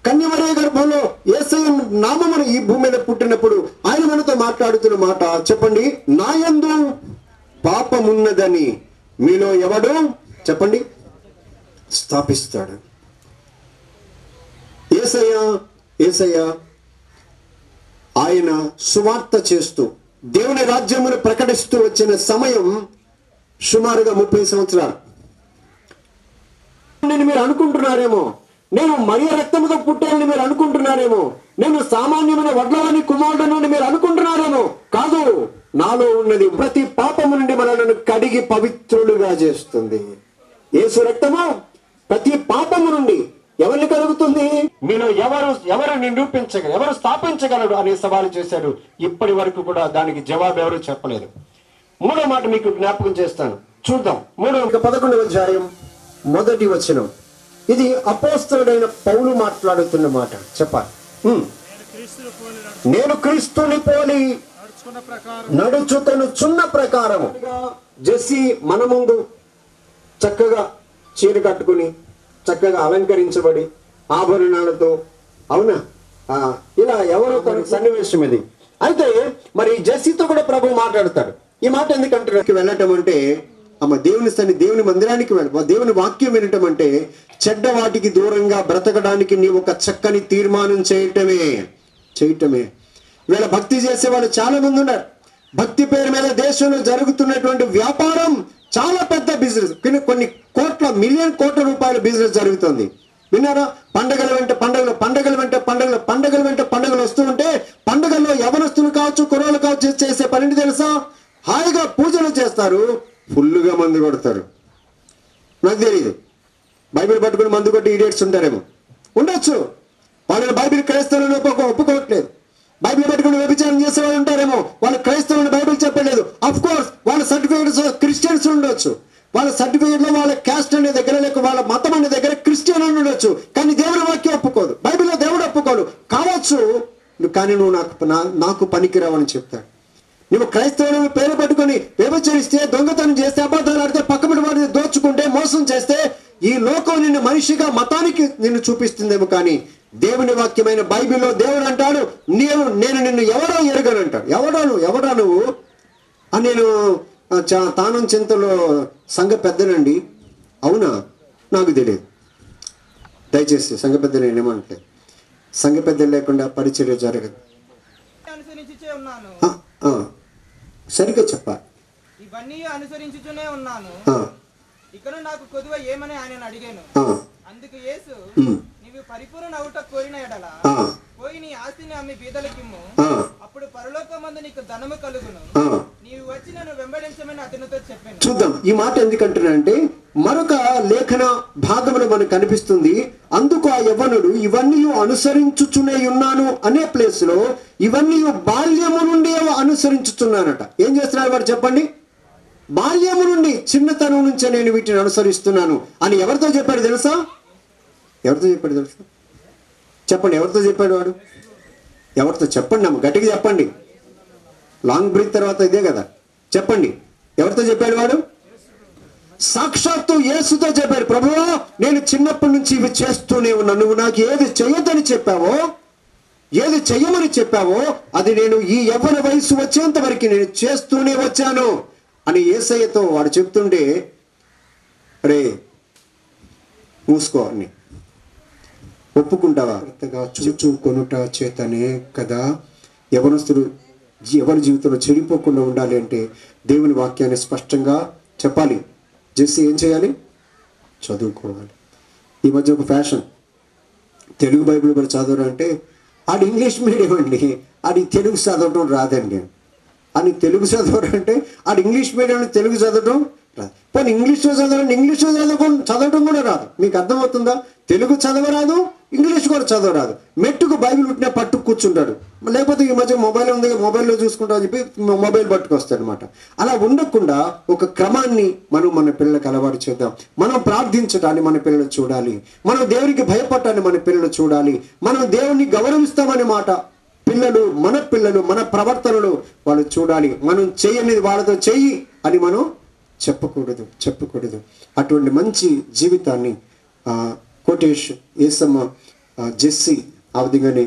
కన్యమరియ గర్భంలో యేసయ్య నామమును ఈ భూమి మీద పుట్టినప్పుడు ఆయన మనతో మాట్లాడుతున్న మాట చెప్పండి. నా యందు పాపమున్నదని మీలో ఎవడు చెప్పండి స్థాపిస్తాడు. యేసయ్య ఆయన సువార్త చేస్తూ దేవుని రాజ్యమును ప్రకటిస్తూ వచ్చిన సమయం సుమారుగా 30 సంవత్సరాలు. నేను మీరు అనుకుంటున్నారేమో, నేను మరియ రక్తముతో పుట్టానని మీరు అనుకుంటున్నారేమో, నేను సామాన్యమైన వడ్లవాని కుమారుడను మీరు అనుకుంటున్నారేమో. కాదు, నాలో ఉన్నది ప్రతి పాపము నుండి మనలను కడిగి పవిత్రులుగా చేస్తుంది. యేసు రక్తము ప్రతి పాపము నుండి ఎవరిని కలుగుతుంది? మీలో ఎవరు నిరూపించగలరు, ఎవరు స్థాపించగలరు అనే సవాలు చేశాడు. ఇప్పటి వరకు కూడా దానికి జవాబు ఎవరు చెప్పలేదు. 3వ మాట మీకు జ్ఞాపకం చేస్తాను, చూద్దాం. 11:1 ఇది అపోస్తలుడైన పౌలు మాట్లాడుతున్న మాట. చెప్పాలి. నేను క్రీస్తుని పోలి నడుచుకొనుచున్న ప్రకారం. జెస్సీ మన ముందు చక్కగా చీర కట్టుకుని, చక్కగా అలంకరించబడి, ఆభరణాలతో, అవునా, ఇలా ఎవరో కొన్ని సన్నివేశం ఇది. అయితే మరి జెస్సీతో కూడా ప్రభు మాట్లాడతాడు. ఈ మాట ఎందుకంటే వెళ్ళటం అంటే దేవుని మందిరానికి దేవుని వాక్యం వినటం అంటే చెడ్డ వాటికి దూరంగా బ్రతకడానికి నీ ఒక చక్కని తీర్మానం చేయటమే. వీళ్ళ భక్తి చేసే వాళ్ళు చాలా మంది ఉన్నారు. భక్తి పేరు మీద దేశంలో జరుగుతున్నటువంటి వ్యాపారం చాలా పెద్ద బిజినెస్. కొన్ని మిలియన్ కోట్ల రూపాయల బిజినెస్ జరుగుతుంది. విన్నారా? పండగల వెంట పండగలు వస్తూ ఉంటే పండగల్లో యవనస్తులు కావచ్చు, కుర్రోళ్ళు కావచ్చు చేసే పని తెలుసా? హాయిగా పూజలు చేస్తారు, ఫుల్గా మందు కొడతారు. నాకు తెలియదు, బైబిల్ పట్టుకుని మందు కొట్టి ఇడియట్స్ ఉంటారేమో, ఉండొచ్చు. వాళ్ళని బైబిల్ క్రైస్తవులను ఒప్పుకోవట్లేదు. బైబిల్ పట్టుకుని వ్యభిచారం చేసే వాళ్ళు ఉంటారేమో, వాళ్ళు క్రైస్తవులను బైబిల్ చెప్పలేదు. అఫ్ కోర్స్ వాళ్ళ సర్టిఫికేట్స్ క్రిస్టియన్స్ ఉండొచ్చు, వాళ్ళ సర్టిఫికేట్ లో వాళ్ళ క్యాస్ట్ అనే దగ్గర, లేక వాళ్ళ మతం అనే దగ్గర క్రిస్టియన్ అని ఉండొచ్చు. కానీ దేవుడి వాక్యం ఒప్పుకోదు, బైబిల్లో దేవుడు ఒప్పుకోడు. కావచ్చు కానీ నువ్వు నాకు పనికిరావని చెప్తాడు. నువ్వు క్రైస్తవుని పేరు పట్టుకొని వ్యభిచరిస్తే, దొంగతనం చేస్తే, అబద్ధాలు ఆడితే, పక్కపడి వాడిని దోచుకుంటే, మోసం చేస్తే ఈ లోకం నిన్ను మనిషిగా మతానికి నిన్ను చూపిస్తుందేమో, కానీ దేవుని వాక్యమైన బైబిల్లో దేవుడు అంటాడు, నేను నిన్ను ఎవడో ఎరగను అంటాడు. ఎవడా నువ్వు అని. నేను తానం చింతలో సంఘ పెద్దనండి. అవునా? నాకు తెలియదు. దయచేసి సంఘ పెద్దలు ఏమంటలేదు. సంఘ పెద్దలు లేకుండా పరిచర్య జరగదు. సరిగ్గా చెప్పాలి. ఇవన్నీ అనుసరించుతూనే ఉన్నాను. ఇక్కడ నాకు కొద్దిగా ఏమని ఆయన అడిగాను. అందుకు యేసు, నీవు పరిపూర్ణ అవుట కోరిన ఎడల పోయి నీ ఆస్తిని అమ్మి బీదలకిమ్ము, అప్పుడు పరలోకమందు నీకు ధనము కలుగును, నీవు వచ్చి నన్ను వెంబడించమని అతనితో చెప్పాను. చూద్దాం ఈ మాట ఎందుకంటున్నానంటే, మరొక లేఖన భాగంలో మనకు కనిపిస్తుంది. అందుకు ఆ యవ్వనుడు, ఇవన్నీ అనుసరించుచునే ఉన్నాను అనే ప్లేస్ లో ఇవన్నీ బాల్యము నుండి అనుసరించుచున్నానట. ఏం చేస్తున్నాడు వాడు చెప్పండి? బాల్యము నుండి, చిన్నతనం నుంచే నేను వీటిని అనుసరిస్తున్నాను అని ఎవరితో చెప్పాడు తెలుసా? చెప్పండి, ఎవరితో చెప్పాడు వాడు? ఎవరితో చెప్పండి అమ్మ, గట్టిగా చెప్పండి. లాంగ్ బ్రీత్ తర్వాత ఇదే కదా. చెప్పండి, ఎవరితో చెప్పాడు వాడు? సాక్షాత్తు యేసుతో చెప్పాడు. ప్రభువా, నేను చిన్నప్పటి నుంచి ఇవి చేస్తూనే ఉన్నాను. నువ్వు నాకు ఏది చెయ్యొద్దని చెప్పావో, ఏది చెయ్యమని చెప్పావో అది నేను ఈ యవ్వన వయసు వచ్చేంత వరకు నేను చేస్తూనే వచ్చాను అని యేసయ్యతో వాడు చెప్తుంటే, రే మూసుకో అని ఒప్పుకుంటావా? అంతగా చూచుకొనుట చేతనే కదా యవనస్తుడు ఎవరి జీవితంలో చెడిపోకుండా ఉండాలి అంటే దేవుని వాక్యాన్ని స్పష్టంగా చెప్పాలి. జెస్సీ ఏం చేయాలి? చదువుకోవాలి. ఈ మధ్య ఒక ఫ్యాషన్, తెలుగు బైబిల్ కూడా చదవడం ఆడు ఇంగ్లీష్ మీడియం అండి, ఆడి తెలుగు చదవటం రాదండి. అని తెలుగు చదవడం ఆడు ఇంగ్లీష్ మీడియం తెలుగు చదవటం రాదు. పోనీ ఇంగ్లీష్లో చదవటం కూడా రాదు. మీకు అర్థమవుతుందా? తెలుగు చదవరాదు, ఇంగ్లీష్ కూడా చదవరాదు. మెట్టుకు బైబిల్ ఉంటే పట్టు కూర్చుంటాడు. లేకపోతే ఈ మధ్య మొబైల్ ఉంది, మొబైల్లో చూసుకుంటా అని చెప్పి మొబైల్ పట్టుకొస్తాడు అనమాట. అలా ఉండకుండా ఒక క్రమాన్ని మనం మన పిల్లలకు అలవాటు చేద్దాం. మనం ప్రార్థించడాన్ని మన పిల్లలు చూడాలి. మనం దేవునికి భయపడటాన్ని మన పిల్లలు చూడాలి. మనం దేవుణ్ణి గౌరవిస్తామనే మాట మన పిల్లలు మన ప్రవర్తనలో వాళ్ళు చూడాలి. మనం చేయనిది వాళ్ళతో చెయ్యి అని మనం చెప్పకూడదు. అటువంటి మంచి జీవితాన్ని కోటేష్, ఏసమ్మ, జెస్సీ, ఆ విధంగానే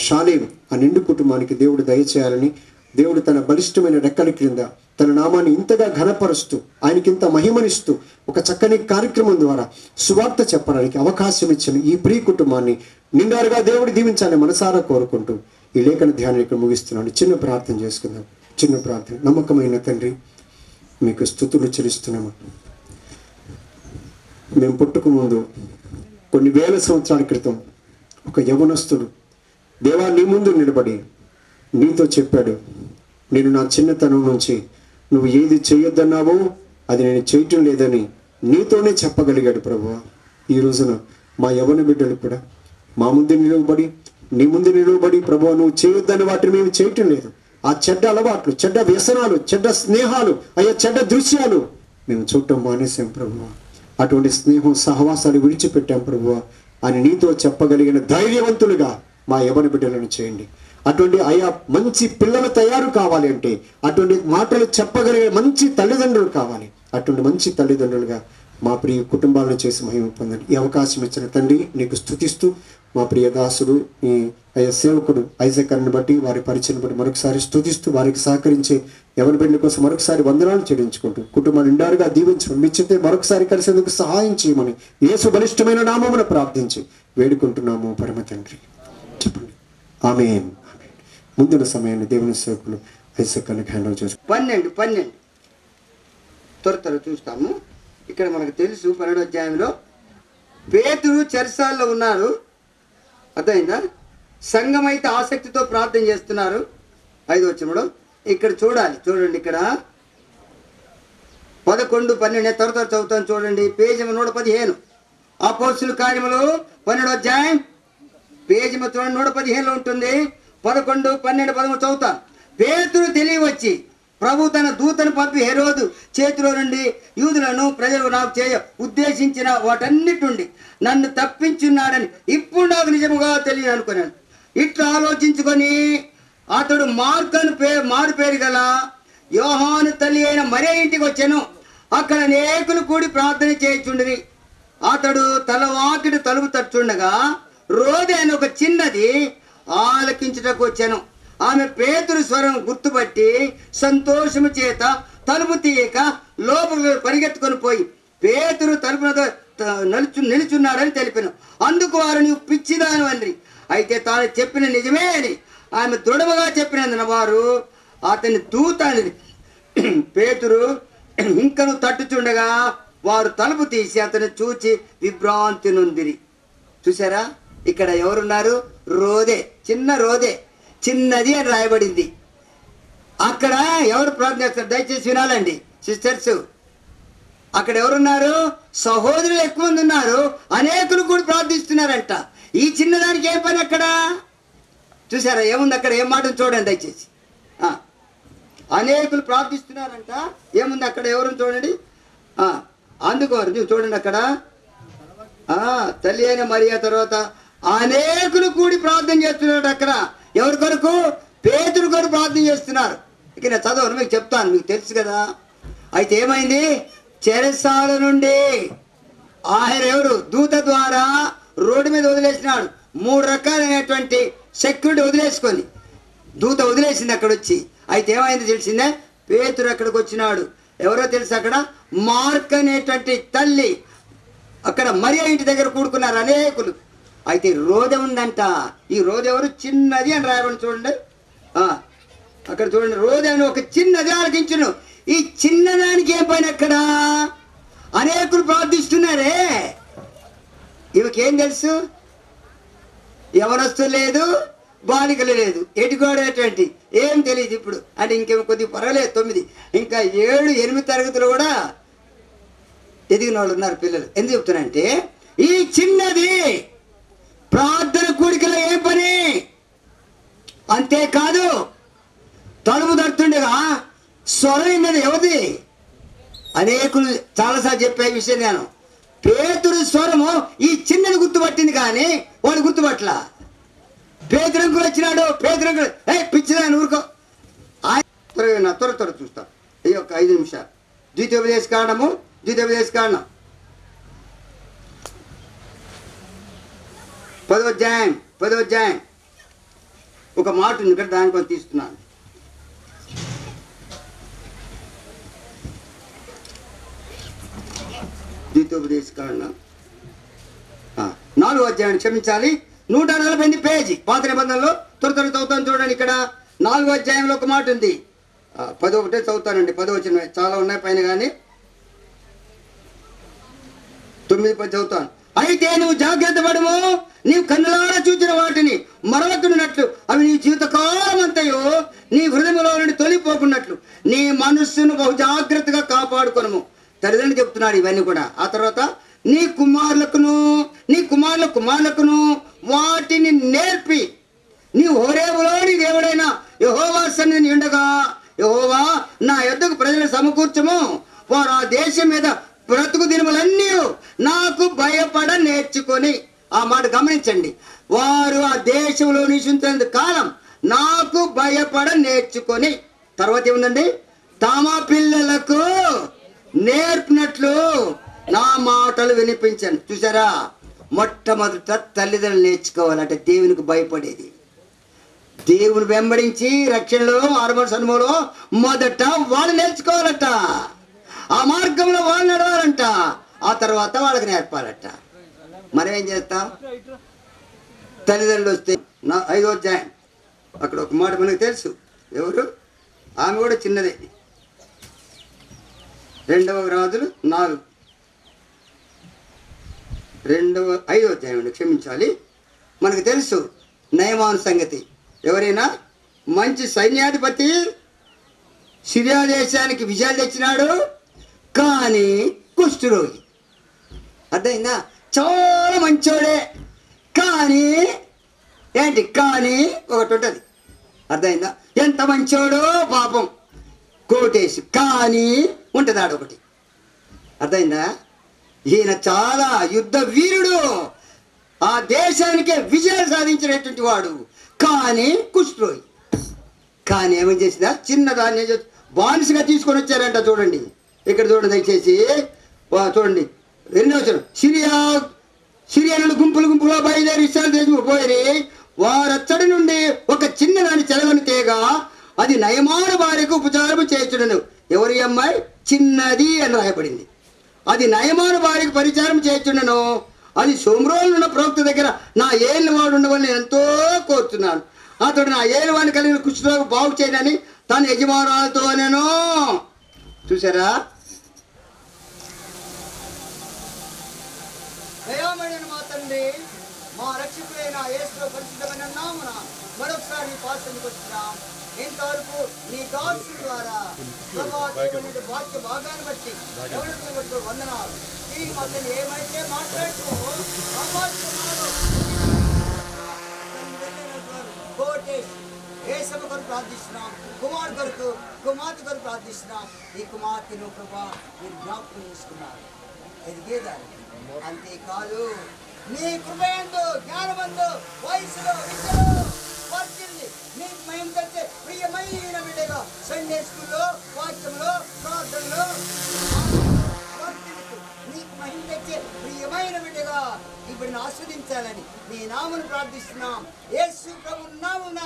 షాలేం, ఆ నిండు కుటుంబానికి దేవుడు దయచేయాలని, దేవుడు తన బలిష్టమైన రెక్కల క్రింద తన నామాన్ని ఇంతగా ఘనపరుస్తూ, ఆయనకి ఇంత మహిమనిస్తూ ఒక చక్కని కార్యక్రమం ద్వారా సువార్త చెప్పడానికి అవకాశం ఇచ్చిన ఈ ప్రియ కుటుంబాన్ని నిండారుగా దేవుడు దీవించాలని మనసారా కోరుకుంటూ ఈ లేఖన ధ్యానం ఇక్కడ ముగిస్తున్నాను. చిన్న ప్రార్థన చేసుకుందాం. నమ్మకమైన తండ్రి, మీకు స్తుతులు చెల్లిస్తున్నాము. మేము పుట్టుక ముందు కొన్ని వేల సంవత్సరాల క్రితం ఒక యవనస్తుడు దేవా నీ ముందు నిలబడి నీతో చెప్పాడు, నేను నా చిన్నతనం నుంచి నువ్వు ఏది చేయొద్దన్నావో అది నేను చేయటం లేదని నీతోనే చెప్పగలిగాడు ప్రభువా. ఈ రోజున మా యవన బిడ్డలు కూడా మా ముందు నిలవబడి నీ ముందు నిలవబడి ప్రభువా నువ్వు చేయొద్దని వాటిని మేము చేయటం లేదు. ఆ చెడ్డ అలవాట్లు, చెడ్డ వ్యసనాలు, చెడ్డ స్నేహాలు, అయ్యా చెడ్డ దృశ్యాలు మేము చూడటం మానేసాం ప్రభువా. అటువంటి స్నేహం సహవాసాలు విడిచిపెట్టాం ప్రభువా అని నీతో చెప్పగలిగిన ధైర్యవంతులుగా మా యవన బిడ్డలను చేయండి. అటువంటి అయ్యా మంచి పిల్లలు తయారు కావాలి అంటే అటువంటి మాటలు చెప్పగలిగే మంచి తల్లిదండ్రులు కావాలి. అటువంటి మంచి తల్లిదండ్రులుగా మా ప్రియ కుటుంబాలను చేసి మహిమ పొందండి. ఈ అవకాశం ఇచ్చిన తండ్రి నీకు స్తుతిస్తూ, మా ప్రియ దాసుడు ఈ అయ్యా సేవకుడు ఐజాక్ గారిని బట్టి వారి పరిచయం బట్టి మరొకసారి స్తుతిస్తూ, వారికి సహకరించే ఎవరి బిడ్డల కోసం మరొకసారి వందనాలు చెల్లించుకుంటూ కుటుంబాన్ని నిండారుగా దీవించమని, మిచ్చితే మరొకసారి కలిసేందుకు సహాయం చేయమని యేసు బలిష్టమైన నామమున ప్రార్థించి వేడుకుంటున్నాము పరమ తండ్రి. చెప్పండి ఆమేన్. ముందున్న సమయాన్ని దేవుని సేవకులు ఐజాక్ గారికి హ్యాండ్ ఓవర్ చేసుకుంటారు. 12 త్వర చూస్తాము. ఇక్కడ మనకు తెలుసు 12వ అధ్యాయంలో పేతురు చెరసాల్లో ఉన్నారు. అర్థమైందా? సంఘం అయితే ఆసక్తితో ప్రార్థన చేస్తున్నారు. 5వ వచనంలో ఇక్కడ చూడండి. ఇక్కడ 11, 12 త్వర చదువుతాను చూడండి. పేజీ 115 అపోస్తుల కార్యములు 12వ అధ్యాయం పేజీ చూడండి 115లో ఉంటుంది. 11, 12, 13 చదువుతాను. పేతురు తెలియవచ్చి ప్రభు తన దూతను పంపి హెరోదు చేతిలో నుండి యూదులను ప్రజలు నాకు చేయ ఉద్దేశించిన వాటన్నిటి నుండి నన్ను తప్పించున్నాడని ఇప్పుడు నాకు నిజముగా తెలియదు అనుకున్నాను. ఇట్లా ఆలోచించుకొని అతడు మార్కను మారు పేరు గల యోహాను తల్లి అయిన మరియ ఇంటికి వచ్చాను. అక్కడ అనేకులు కూడి ప్రార్థన చేయుచుండిరి. అతడు తలవాకిటి తలుపు తట్టుచుండగా రోదే అని ఒక చిన్నది ఆలకించుటకు వచ్చాను. ఆమె పేతురు స్వరం గుర్తుపట్టి సంతోషము చేత తలుపు తీయక లోపల పరిగెత్తుకొని పోయి పేతురు తలుపు నిలుచున్నాడని తెలిపాను. అందుకు వారు నీవు పిచ్చిదాను అని. అయితే తాను చెప్పిన నిజమే అని ఆమె దృఢముగా చెప్పినందున వారు అతన్ని దూతాని పేతురు ఇంకను తట్టుచుండగా వారు తలుపు తీసి అతను చూచి విభ్రాంతి నొందిరి. చూసారా, ఇక్కడ ఎవరున్నారు? రోదే, చిన్న రోదే, చిన్నది అని రాయబడింది. అక్కడ ఎవరు ప్రార్థన చేస్తారు? దయచేసి వినాలండి సిస్టర్స్. అక్కడ ఎవరున్నారు? సహోదరులు ఎక్కువ మంది ఉన్నారు, అనేకులు కూడా ప్రార్థిస్తున్నారంట. ఈ చిన్నదానికి ఏం పని అక్కడ? చూసారా ఏముంది అక్కడ? ఏం మాట చూడండి దయచేసి. అనేకులు ప్రార్థిస్తున్నారంట. ఏముంది అక్కడ? ఎవరు చూడండి. అందుకోరు నువ్వు చూడండి అక్కడ తల్లి అయిన మరియ తర్వాత అనేకులు కూడి ప్రార్థన చేస్తున్నారు. అక్కడ ఎవరి కొరకు? పేతురు కొరకు ప్రార్థన చేస్తున్నారు. ఇక నేను చదవను, మీకు చెప్తాను, మీకు తెలుసు కదా. అయితే ఏమైంది? చెరసాల నుండి ఆయన ఎవరు? దూత ద్వారా రోడ్డు మీద వదిలేసినాడు. 3 రకాలైనటువంటి సెక్యూరిటీ వదిలేసుకొని దూత వదిలేసింది అక్కడ వచ్చి. అయితే ఏమైంది తెలిసిందే? పేతురు అక్కడికి వచ్చినాడు. ఎవరో తెలుసు? అక్కడ మార్క్ అనేటువంటి తల్లి, అక్కడ మరియ ఇంటి దగ్గర కూడుకున్నారు అనేకులు. అయితే రోదె ఉందంట. ఈ రోదె ఎవరు? చిన్నది అని రాయబడి చూడండి. అక్కడ చూడండి, రోదె అని ఒక చిన్నది ఆలకించును. ఈ చిన్నదానికి ఏం పని అక్కడ? అనేకులు ప్రార్థిస్తున్నారే. ఇవికేం తెలుసు? యవనస్తులు లేదు, బాలికలు లేదు, ఎటుకోడేటువంటి ఏం తెలియదు ఇప్పుడు. అంటే ఇంకేమో కొద్దిగా పర్వాలేదు 9, ఇంకా 7, 8 తరగతులు కూడా ఎదిగిన వాళ్ళు ఉన్నారు పిల్లలు. ఎందుకు చెప్తున్నానంటే ఈ చిన్నది ప్రార్థన కూడికలో ఏం పని? అంతేకాదు తలుపు తడుతుండగా స్వరం ఏంటది? ఎవరిది? అనేకులు చాలాసార్లు చెప్పే విషయం నేను. పేతురు స్వరము ఈ చిన్నది గుర్తుపట్టింది, కానీ వాడు గుర్తుపట్టలా. పేతురంకులు వచ్చినాడు. పేతురంకులు పిచ్చిదాన్ని ఊరుకో. త్వర చూస్తాం. ఈ ఒక 5 నిమిషాలు. ద్వితీయోపదేశ కాండం 10వ అధ్యాయం ఒక మాట ఉంది ఇక్కడ, దానికొని తీస్తున్నాను. ద్వితీయోపదేశ కాండం 4వ అధ్యాయాన్ని క్షమించాలి, 148 పేజీ పాత నిబంధనలో. త్వర చదువుతాను చూడండి. ఇక్కడ 4వ అధ్యాయంలో ఒక మాట ఉంది. 11 చదువుతానండి. 10 వచ్చిన చాలా ఉన్నాయి పైన, కానీ 9, 10 చదువుతాను. అయితే నువ్వు జాగ్రత్త పడము, నీవు కన్నులారా చూచిన వాటిని మరవకున్నట్లు, అవి నీ జీవితకాలం అంతయో నీ హృదయంలో నుండి తొలిపోకున్నట్లు నీ మనస్సును బహు జాగ్రత్తగా కాపాడుకొనము. తల్లిదండ్రులు చెప్తున్నాడు ఇవన్నీ కూడా. ఆ తర్వాత నీ కుమారుల కుమారులకును వాటిని నేర్పి నీ హోరేబులోని దేవుడైన యెహోవా సన్నిధిని ఉండగా, యెహోవా నా యొద్దకు ప్రజలను సమకూర్చము, వారు ఆ దేశం మీద బ్రతుకు దినములన్నీ నాకు భయపడ నేర్చుకొని. ఆ మాట గమనించండి. వారు ఆ దేశంలో నివసించేంత కాలం నాకు భయపడ నేర్చుకొని. తర్వాత ఏముందండి? తమ పిల్లలకు నేర్పినట్లు నా మాటలు వినిపించాను. చూసారా, మొట్టమొదట తల్లిదండ్రులు నేర్చుకోవాలంటే దేవునికి భయపడేది. దేవుని వెంబడించి రక్షణలో ఆరంభ అనుభవంలో మొదట వాళ్ళు నేర్చుకోవాలట. ఆ మార్గంలో వాళ్ళు నడవాలంట. ఆ తర్వాత వాళ్ళకి నేర్పాలట. మనం ఏం చేస్తాం? తల్లిదండ్రులు వస్తే 5వ అధ్యాయం అక్కడ ఒక మాట మనకు తెలుసు. ఎవరు? ఆమె కూడా చిన్నదే. 2వ రాజులు 4, 5వ అధ్యాయం క్షమించాలి. మనకు తెలుసు నయమాను సంగతి. ఎవరైనా మంచి సైన్యాధిపతి, సిరియా దేశానికి విజయాలు తెచ్చినాడు, కానీ కుష్ఠరోగి. అర్థమైందా? చాలా మంచోడే, కానీ ఏంటి? కానీ ఒకటి ఉంటుంది. అర్థమైందా? ఎంత మంచోడో పాపం కోటేసి, కానీ ఉంటుంది ఆడొకటి. అర్థమైందా? ఈయన చాలా యుద్ధ వీరుడు, ఆ దేశానికే విజయాలు సాధించినటువంటి వాడు, కానీ కుష్ఠరోగి. కానీ ఏమని చేసిందా, చిన్నదాన్ని బానిసగా తీసుకొని వచ్చారంట. చూడండి ఇక్కడ చూడండి దయచేసి, చూడండి 2వ వచనం. సిరియాను గుంపులుగా బయలుదేరి ఇశ్రాయేలు దేశము పోయి వారచ్చడి నుండి ఒక చిన్నదాని చెరగని తేగ అది నయమాన భార్యకు ఉపచారము చేయుచుండెను. ఎవరి అమ్మాయి? చిన్నది అని రాయబడింది. అది నయమాన భార్యకు పరిచారం చేయుచుండెను. అది షోమ్రోనులో ఉన్న ప్రవక్త దగ్గర నా ఏళ్ళ వాడు ఉండవని నేను ఎంతో కోరుతున్నాను. అతడు నా ఏళ్ళ వాడిని కలిగిన కుష్ఠరోగం బాగు చేయనని తన యజమానులతో నేను. చూసారా, దయామయుడైన మా తండ్రి, మా రక్షకుడైన యేసు పరిశుద్ధమైన నామమున మరొకసారి పాఠశాలకు వచ్చినాం. ఇంతవరకు నీ దాసుల ద్వారా దేవుని వాక్య భాగాన్ని బట్టి ఎవరికి బట్టి వందనాలు. ఈ మధ్యలో ఏమైతే మాట్లాడుతూ ఏసభ కొరకు ప్రార్థిస్తున్నాం, కుమార్తె కొరకు ప్రార్థిస్తున్నాం. ఈ కుమార్తెను ప్రభా మీరు జ్ఞాపకం చేసుకున్నారు ఎదిగేదాన్ని. అంతేకాదు నీ కృపయందు జ్ఞానమందు వయసులో విద్యలో వర్తిల్లి నీకు మహిమ తెచ్చే ప్రియమైన బిడ్డగా సండే స్కూల్లో వాక్యంలో ప్రార్థనలో నీకు మహిమ తెచ్చే ప్రియమైన బిడ్డగా ఈ బిడ్డను ఆస్వాదించాలని నీ నామను ప్రార్థిస్తున్నాం. యేసు ప్రభు నామమున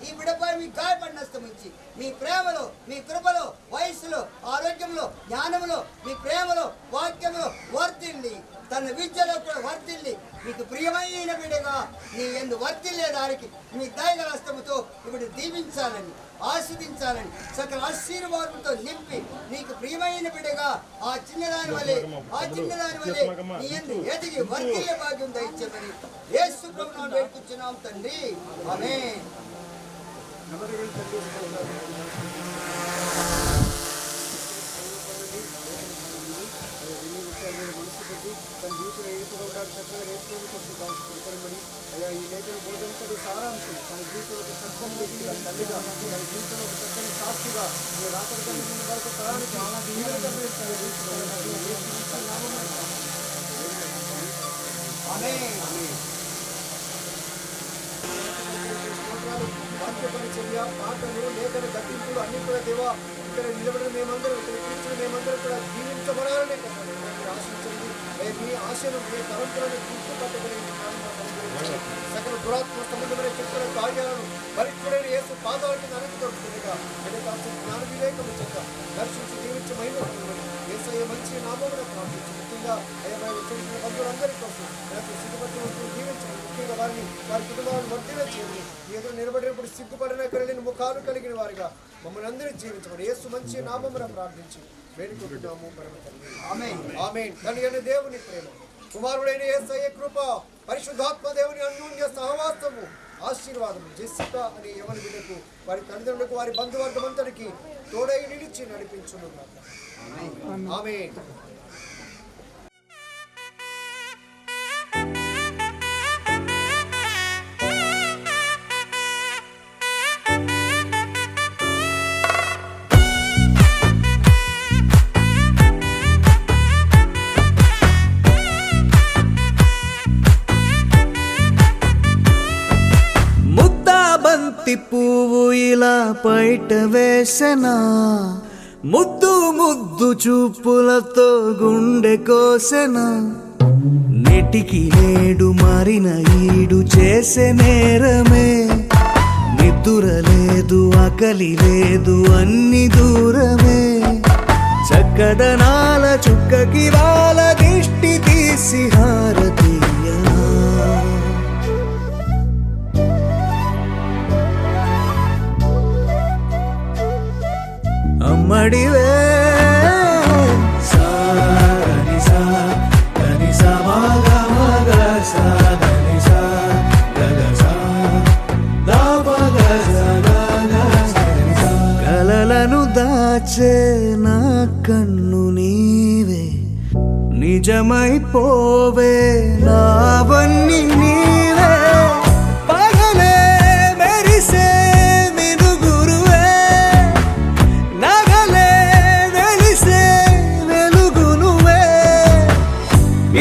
ఈ బిడ్డపై మీ గాయపడిన హస్తం ఉంచి మీ ప్రేమలో, మీ కృపలో, వయసులో, ఆరోగ్యంలో, జ్ఞానంలో, మీ ప్రేమలో, వాక్యంలో వర్తిల్లి, తన విద్యలో కూడా వర్తిల్లి మీకు ప్రియమైన బిడ్డగా నీ ఎందు వర్తిల్లే దానికి మీ దయగల హస్తముతో ఇప్పుడు దీవించాలని, ఆస్వాదించాలని, సకల ఆశీర్వాదంతో నింపి నీకు ప్రియమైన బిడ్డగా ఆ చిన్నదాని వలె నీ ఎందు ఎదిగి వర్తిల్లే భాగ్యం దయచేయమని యేసు ప్రభువును వేడుకుంటున్నాం తండ్రి. ఆమేన్. తన జీవితంలో అయ్యా ఈ లేఖన బోధించడం సారాంశం తన జీవితంలో ఒక సత్వం వ్యక్తి తల్లిగా తన జీవితంలో ఒక చక్కని సాక్షిగా రాత్రి వరకు తరానికి వాక్యపరిచర్య, పాటలు, లేఖన గట్టింపులు అన్ని కూడా దేవా ఇక్కడ నిలబడిన మేమందరం, ఇక్కడ కూర్చుని మేమందరం కూడా జీవించబడాలనే కదా ఆశించండి. మీ ఆశను, మీ పరంపరను గుర్తుపట్టగలిగిన సకల దురాత్మ సంబంధమైన చెప్పుల కార్యాలను పరిచుడైన యేసు పాదాల కింద అనుకుంటుండగా జ్ఞాన వివేకము చెక్క దర్శించి జీవించి మహిమ యేసయ్య మంచి నామమున ప్రార్థించి ముఖ్యంగా వచ్చిన బంధువులందరి కోసం సిగ్గుపడిన జీవించండి. ముఖ్యంగా వారి కుటుంబాలను వర్తిలో చేయండి. ఎదురు నిలబడినప్పుడు సిగ్గుపడిన కలిగిన ముఖాలు కలిగిన వారిగా మమ్మల్ని అందరూ జీవించమని యేసు మంచి నామమున ప్రార్థించి వేడుకుంటున్నాము పరమ తండ్రి. ఆమేన్. ఆమేన్. తండ్రి అయిన దేవుని ప్రేమ, కుమారుడైన యేసయ్య కృప, పరిశుద్ధాత్మ దేవుని అన్యోన్య సహవాసము, ఆశీర్వాదము జెసికా అనే యవన బిడ్డకు, వారి తల్లిదండ్రులకు, వారి బంధువర్గమంతటికి తోడై నిలిచి నడిపించును. ఆమేన్. పువ్వు ఇలా బయట వేసెనా, ముద్దు ముద్దు చూపులతో గుండె కోసెనా, నెటికి నేడు మారిన ఈడు చేసే నేరమే, నిద్ర లేదు ఆకలి లేదు అన్ని దూరమే, చక్కదనాల చుక్కకి వాళ్ళ దిష్టి తీసి హారతీయనా, అమ్మడివే కలలను దాచే నా కన్ను నీవే, నిజమైపోవే నావన్నీ నీవే, పగలే మెరిసే మినుగురువే, నగలే వెలిసే వెలుగునువే,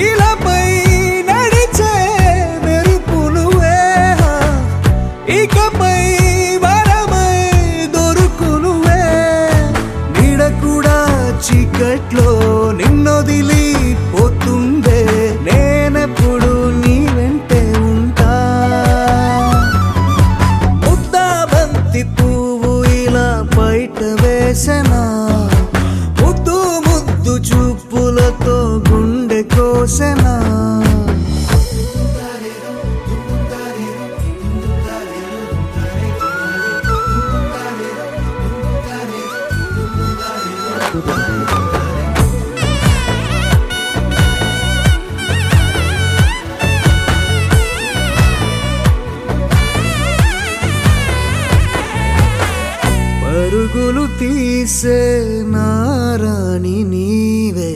ఇలాపై నడిచే మెరుపునువే, ఇక మురిసే నారాణి నీవే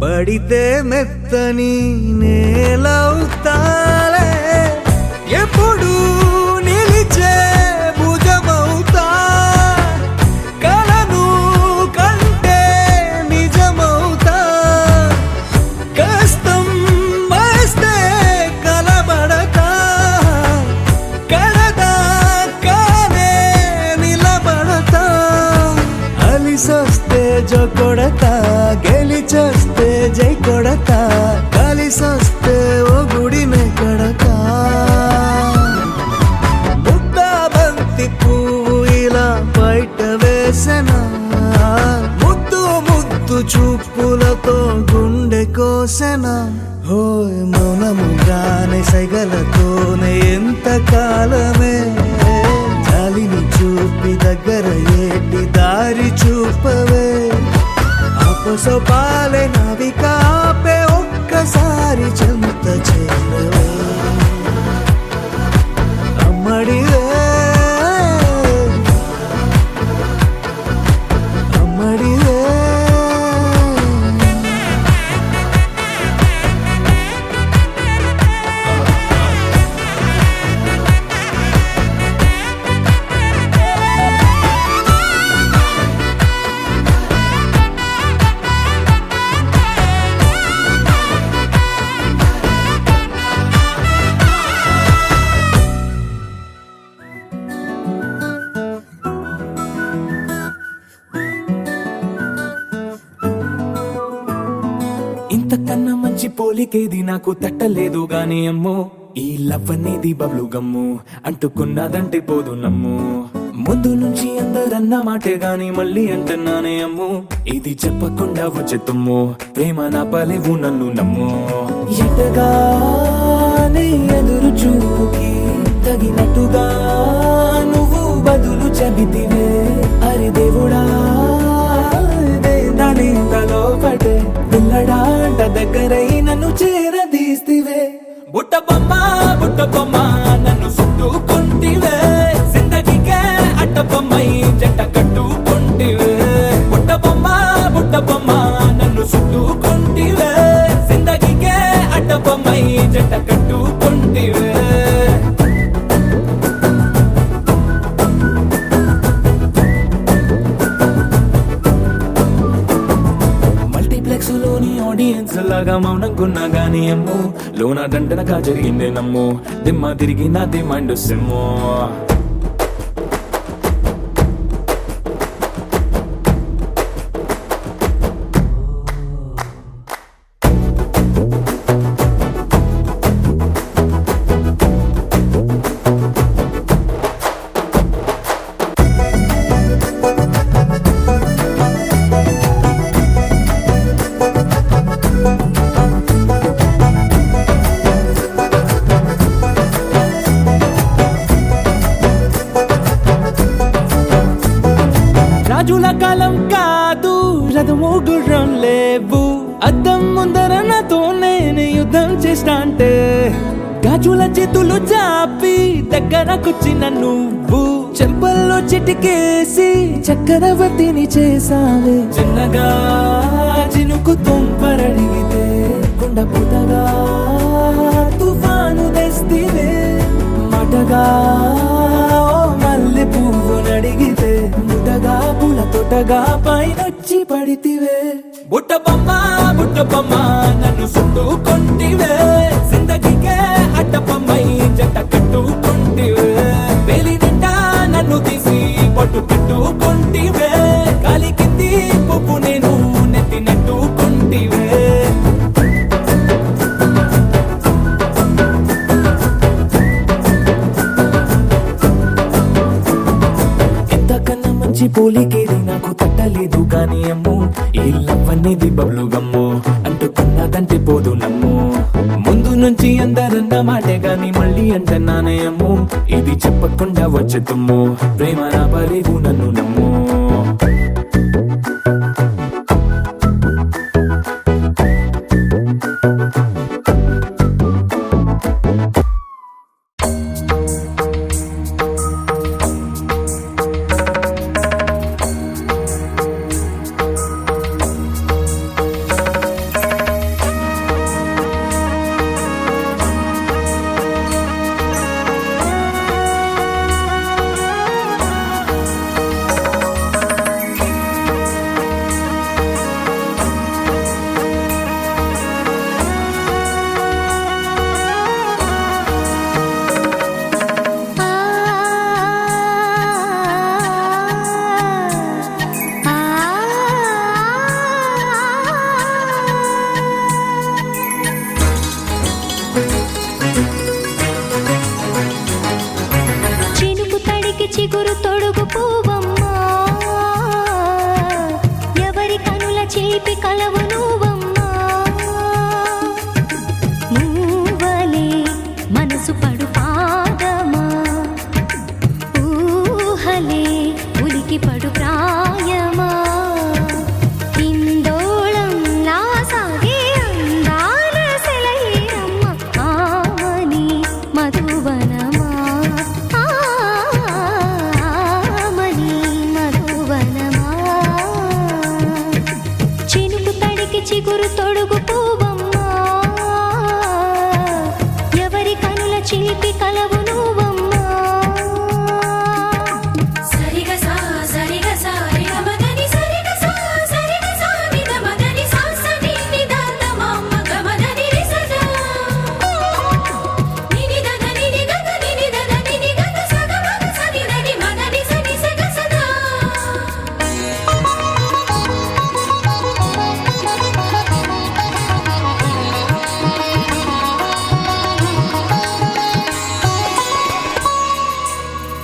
పడితే మెత్తని నేలవుతాలే ఎప్పుడు నిలిచే భుజమవుతా కలను కంటే నిజమవుతా కష్టం వస్తే కలబడతా కడదాకానే నిలబడతా అలిసొస్తే జో కొడతా గెలిచొస్తే జై కొడతా కలిసొస్తే ఓ గుడినే కడతా ముద్దా బంతి పువ్వు ఇలా బయట వేసెనా ముద్దు ముద్దు చూపులతో గుండె కోసెనా హోయ్ మౌనముగానే సైగలతోనే ఎంత కాలమే జాలిని చూపి దగ్గర ఏటి దారి చూపవే అపసోపాలే నావికాపే ఒక్కసారి చెంత చేరవే అమ్మడివే అమ్మడివే ఇంతకన్నా మంచి పోలికేది నాకు తట్టలేదు గాని అమ్మో ఈ లవ్ అనేది బబ్లు గమ్ము అంటుకున్నదంటే పోదు నమ్ము ముందు నుంచి అందరన్న మాటే గాని మళ్ళీ అంటున్నానే అమ్ము ఇది చెప్పకుండా వచ్చే తుమ్ము ప్రేమ నా పలేవు నన్ను నమ్ము ఎటగానే ఎదురు చూపుకి తగినట్టుగా నువ్వు బదులు చెబితివే అరి దేవుడా దాని తలో పడే పిల్లడాంట దగ్గరై నన్ను చేరదీస్తివే బుట్ట బొమ్మ నన్ను చుట్టుకుంటివే జిందగీకే అట్ట బొమ్మై జంట కట్టుకుంటివే బుట్ట బొమ్మ నన్ను చుట్టుకుంటివే జిందగీకే అట్ట బొమ్మై జంట కట్టుకుంటివే లోని ఆడియన్స్ లాగా మౌనంకున్నా గానీ అమ్ము లోన దండనగా జరిగిందే నమ్ము దిమ్మ తిరిగి నా దిమ్మండు సిమ్ము రాజుల కాలం కాదు రథము గుర్రం లేవు అద్దం ముందర నాతో నేను యుద్ధం చేస్తా అంటే గాజుల చేతులు చాపి దగ్గరకొచ్చిన నువ్వు చెంపల్లో చిటికేసి చక్రవర్తిని చేసావే చిన్నగా చినుకు తుంపరడిగితే కుండ పుటగా తుఫాను తెస్తివే మాటగా మల్లె పువ్వు నడిగితే ముటగా పూల తోటగా పైనొచ్చి పడితివే బుట్ట బొమ్మ నన్ను చుట్టుకుంటివే జిందగీకే అట్ట బొమ్మై జంట కట్టుకుంటివే వేలి నిండా నన్ను తీసి పట్టు కట్టుకుంటివే కాలి కింది పువ్వు నేను నెత్తి నెట్టుకుంటివే మంచి పోలికేది నాకు తట్టలేదు కానీ అమ్ము ఈ లవ్ అనేది బబ్లు గమ్ము అంటుకున్నదంటే పోదు నమ్ము ముందు నుంచి అందరన్న మాటే గాని మళ్ళీ అంటున్నానే అమ్ము ఇది చెప్పకుండా వచ్చే తుమ్ము ప్రేమ నా పలేవు నన్ను నమ్ము తొడుగు పువ్వమ్మా ఎవరి కనుల చిలిపి కలవు నువ్వమ్మా సరిగ సా సరిగ సా రిగ మదని సరిగ సా సరిగ సా నిద మదని సా సని నిద తమమ్మ గమదని రిసదా నిని దద నిని గద నిని దద నిని గద సగ మగ సని దని మదని సని సగ సదా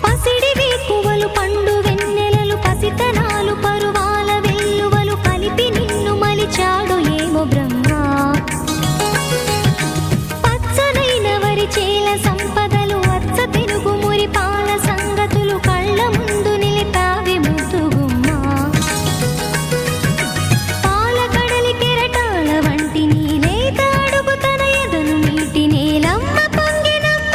పసిడి వేకువలు పండు వెన్నెలలు పసితనాలు పరువాల వెల్లువలు కలిపి నిన్ను మలిచాడు ఏమో బ్రహ్మ పచ్చనైన వరి చేల సంపదలు అచ్చ తెలుగు మురి పాల సంగతులు కళ్ళ ముందు నిలిపావి ముద్దుగుమ్మ పాల కడలి కెరటాల వంటి నీలేత అడుగు తన ఎదను నీటి నేలమ్మ పొంగినమ్మ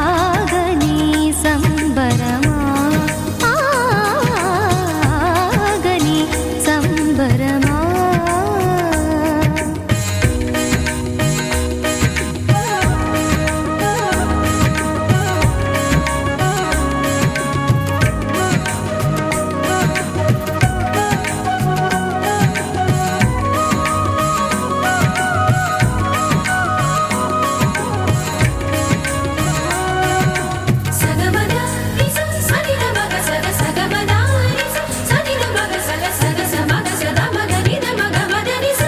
ఆగని సంబరమా ఆగని సంబరమా సగమద నిస సనిద మగ సగ సగమద నిస సనిద మగ సగ సగ సమగ సద మగ నిద మగ మద నిస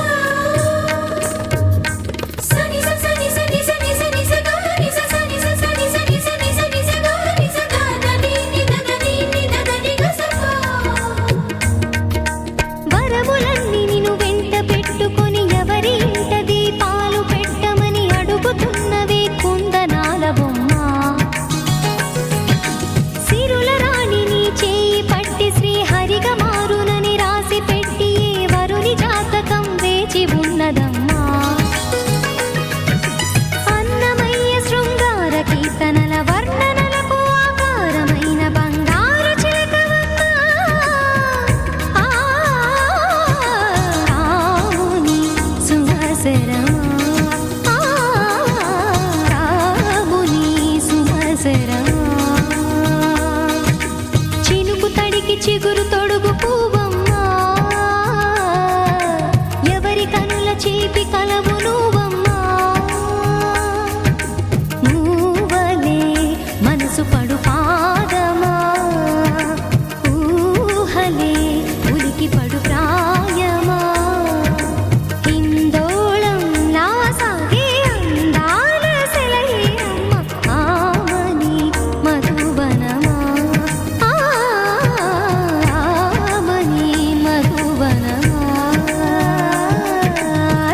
సని స సని సని సని సని స గ నిస సని స సని సని సని సని స గ నిస ద ద ని ని ద ద ని ని ద ద ని గ స వరములన్నీ నిన్ను వెంట పెట్టుకొని ఎవరి ఇంట దీపాలు పెట్టమని అడుగుతున్నవే కుందనాల బొమ్మ సిరుల రాణి నీ చేయి పట్టి శ్రీహరిగా మారునని రాసి పెట్టి ఏ వరుని జాతకం వేచి ఉన్నదమ్మా అన్నమయ్య శృంగార కీర్తనల వర్ణనలకు ఆకారమైన బంగారు చిలకవమ్మా రాముని సుమసరమా రాముని సుమసరమా చినుకు తడికి చిగురు తొడుగు పువ్వమ్మా ఎవరి కనుల చిలిపి కలవు నువ్వమ్మా నువ్వలే మనసు పడు పాదమా ఊహలే ఉలికి పడు ప్రాయమా హిందోళంలా సాగే అందాల సెలయేరమ్మ ఆమని మధువనమా ఆమని మధువనమా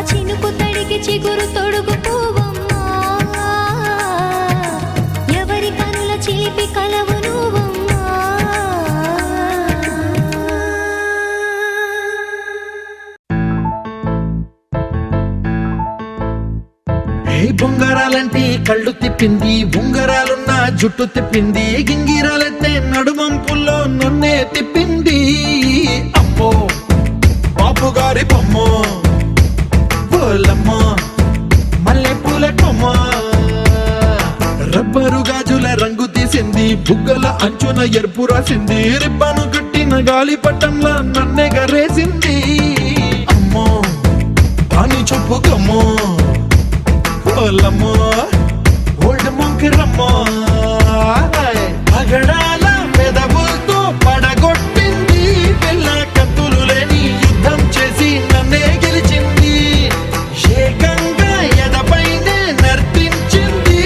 చినుకు తడికి చిగురు తొడుగు పువ్వమ్మా ఎవరి కనుల చిలిపి కలవు నువ్వమ్మా ఏ బొంగరాలంటే కళ్ళు తిప్పింది ఉంగరాలున్న జుట్టు తిప్పింది గింగిరాలైతే నడుమంపుల్లో నన్నే తిప్పింది అమ్మో బాపు గారి బొమ్మ పోలమ్మ మల్లె పూల కొమ్మ రబ్బరు గాజుల రంగు తీసింది బుగ్గల అంచున ఎరుపు రాసింది రిబ్బను కట్టిన గాలి పట్టంలా నన్నే గరేసింది అమ్మో దాని చొప్పు కమ్మో పోలమ్మో ఓల్డ్ మొంకిరమ్మో పగడాల పెదవులతో పడగొట్టింది పిల్ల కత్తులు లేని యుద్ధం చేసి నన్నే గెలిచింది ఏకంగా ఎదపైనే నర్తించింది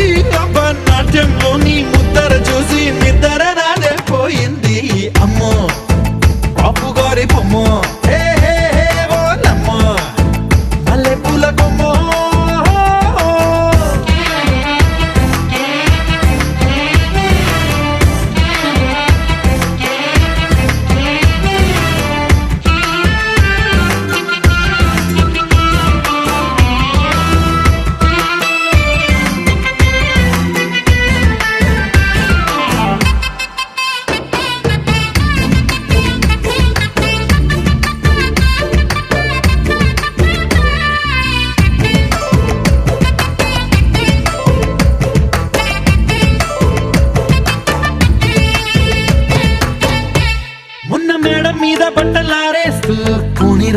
నాట్యంలోని ముద్దర చూసి నిద్ర నాదే పోయింది అమ్మో బాపు గారి బొమ్మ హే హే హే ఓలమ్మో మల్లె పూల కొమ్మో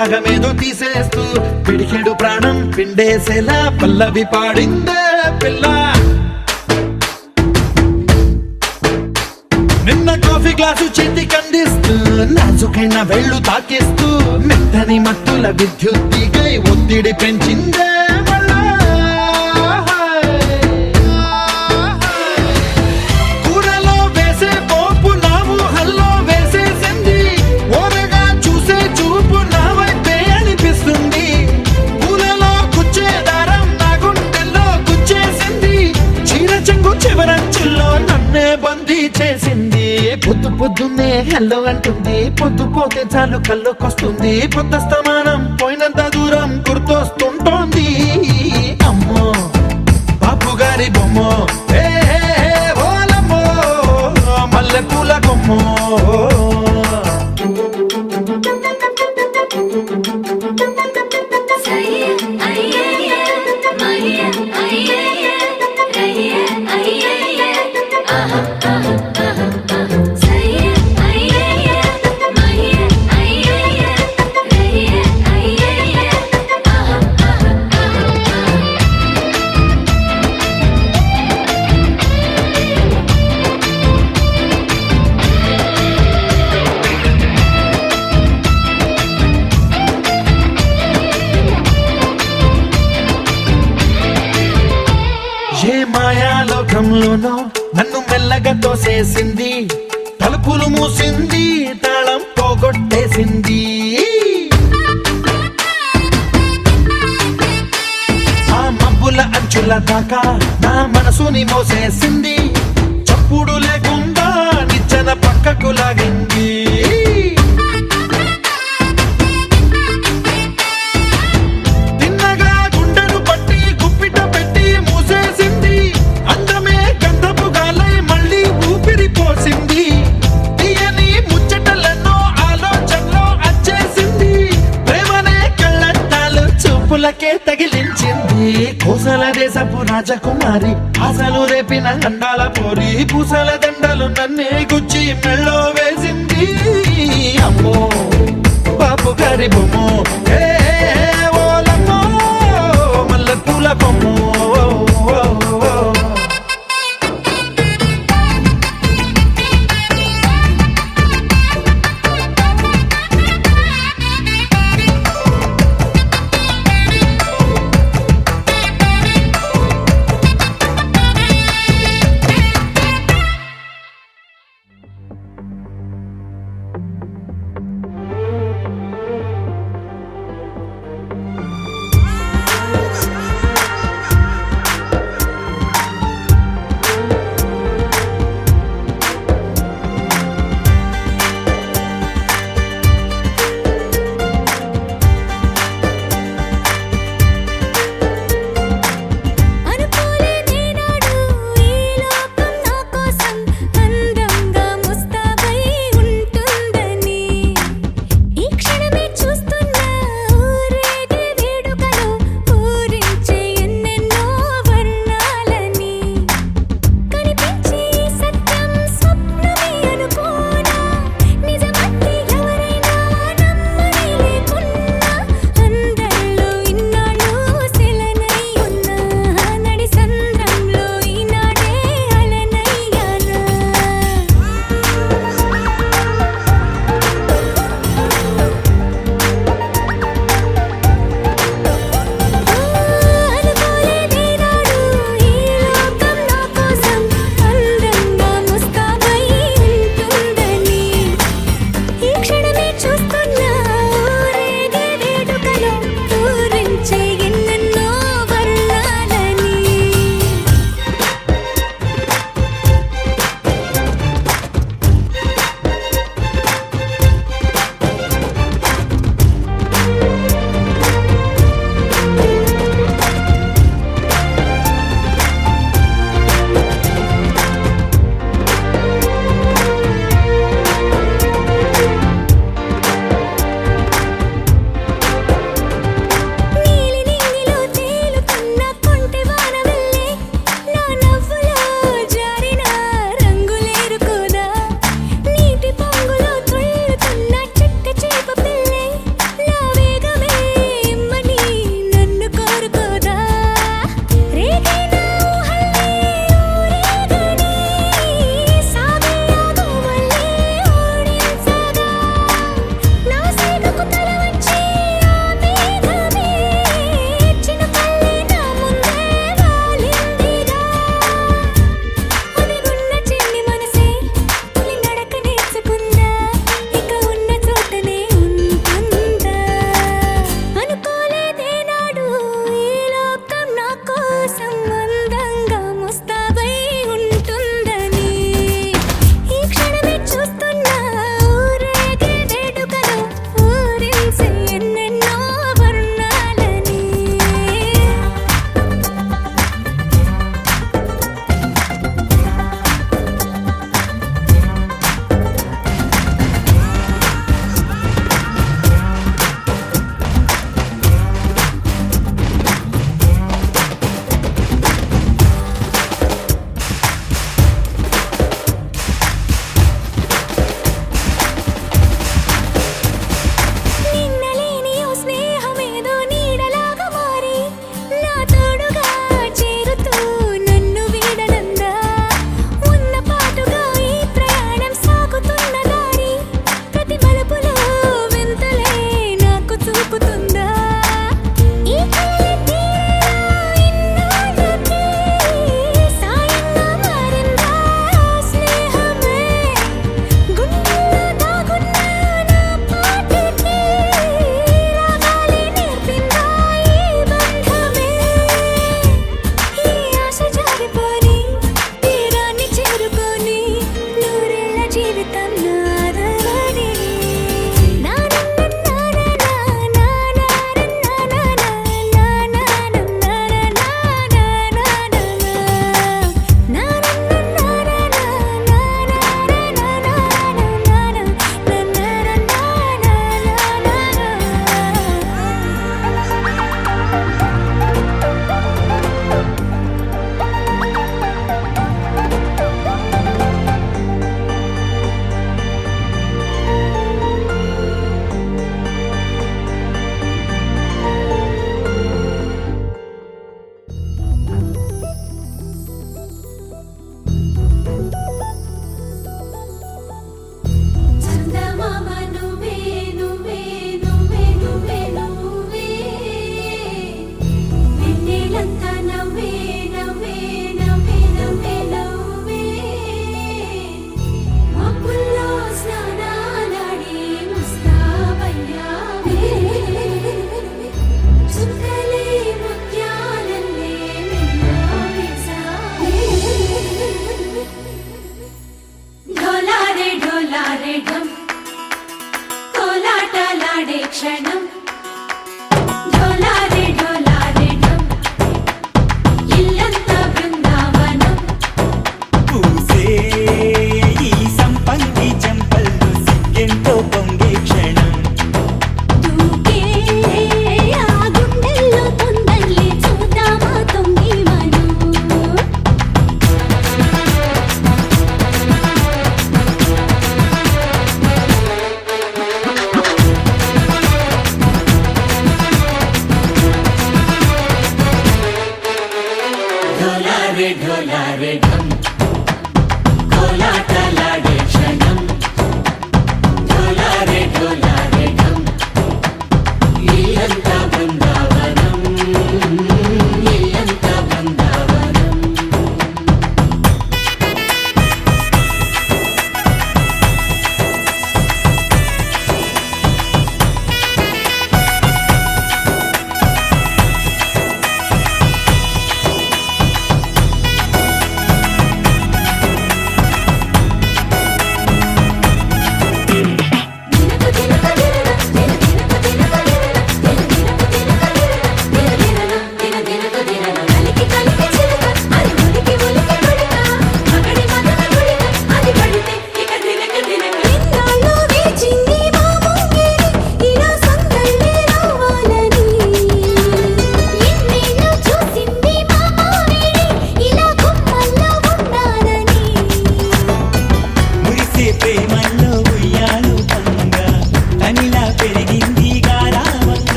దాగమేదో తీసేస్తూ పిడికెడు ప్రాణం పిండేసేలా పల్లవి పాడిందే పిల్ల. నిన్న కాఫీ గ్లాసు చేతి కందిస్తూ నాజుకైన వెళ్ళు తాకిస్తూ మెత్తని మత్తుల విద్యుత్తికై ఒత్తిడి పెంచిందే మళ్ళా. కూరలో వేసే పోపు నా ఊహల్లో వేసేసింది, ఓరగా చూసే చూపు నా వైపే అనిపిస్తుంది. పూలలో గుచ్చే దారం నా గుండెల్లో గుచ్చేసింది, చీర చెంగు చివరంచుల్లో నన్నే బందీ చేసింది. పొద్దు పొద్దున్నే హెల్లో అంటుంది, పొద్దు పోతే చాలు కళ్ళొకొస్తుంది. పొద్దస్తమానం పోయినంత దూరం గుర్తొస్తుంటోంది. అమ్మో బాపు గారి బొమ్మో, ఏ ఓలమ్మో మల్లె పూల కొమ్మో. ఏ మాయాలోకంలోనో నన్ను మెల్లగా తోసేసింది, తలుపులు మూసింది, తాళం పోగొట్టేసింది. ఆ మబ్బుల అంచుల దాకా నా మనసుని మోసేసింది, చప్పుడు లేకుండా నిచ్చెన పక్కకు లాగింది. పులకే తగిలించింది, కోసల దేశపు రాజకుమారి, ఆశలు రేపిన అండాల పోరి, పూసల దండలు నన్నే గుచ్చి మెళ్ళో వేసింది. అమ్మో బాపు గారి బొమ్మో, ఏ ఓలమ్మో మల్లె పూల బొమ్మో.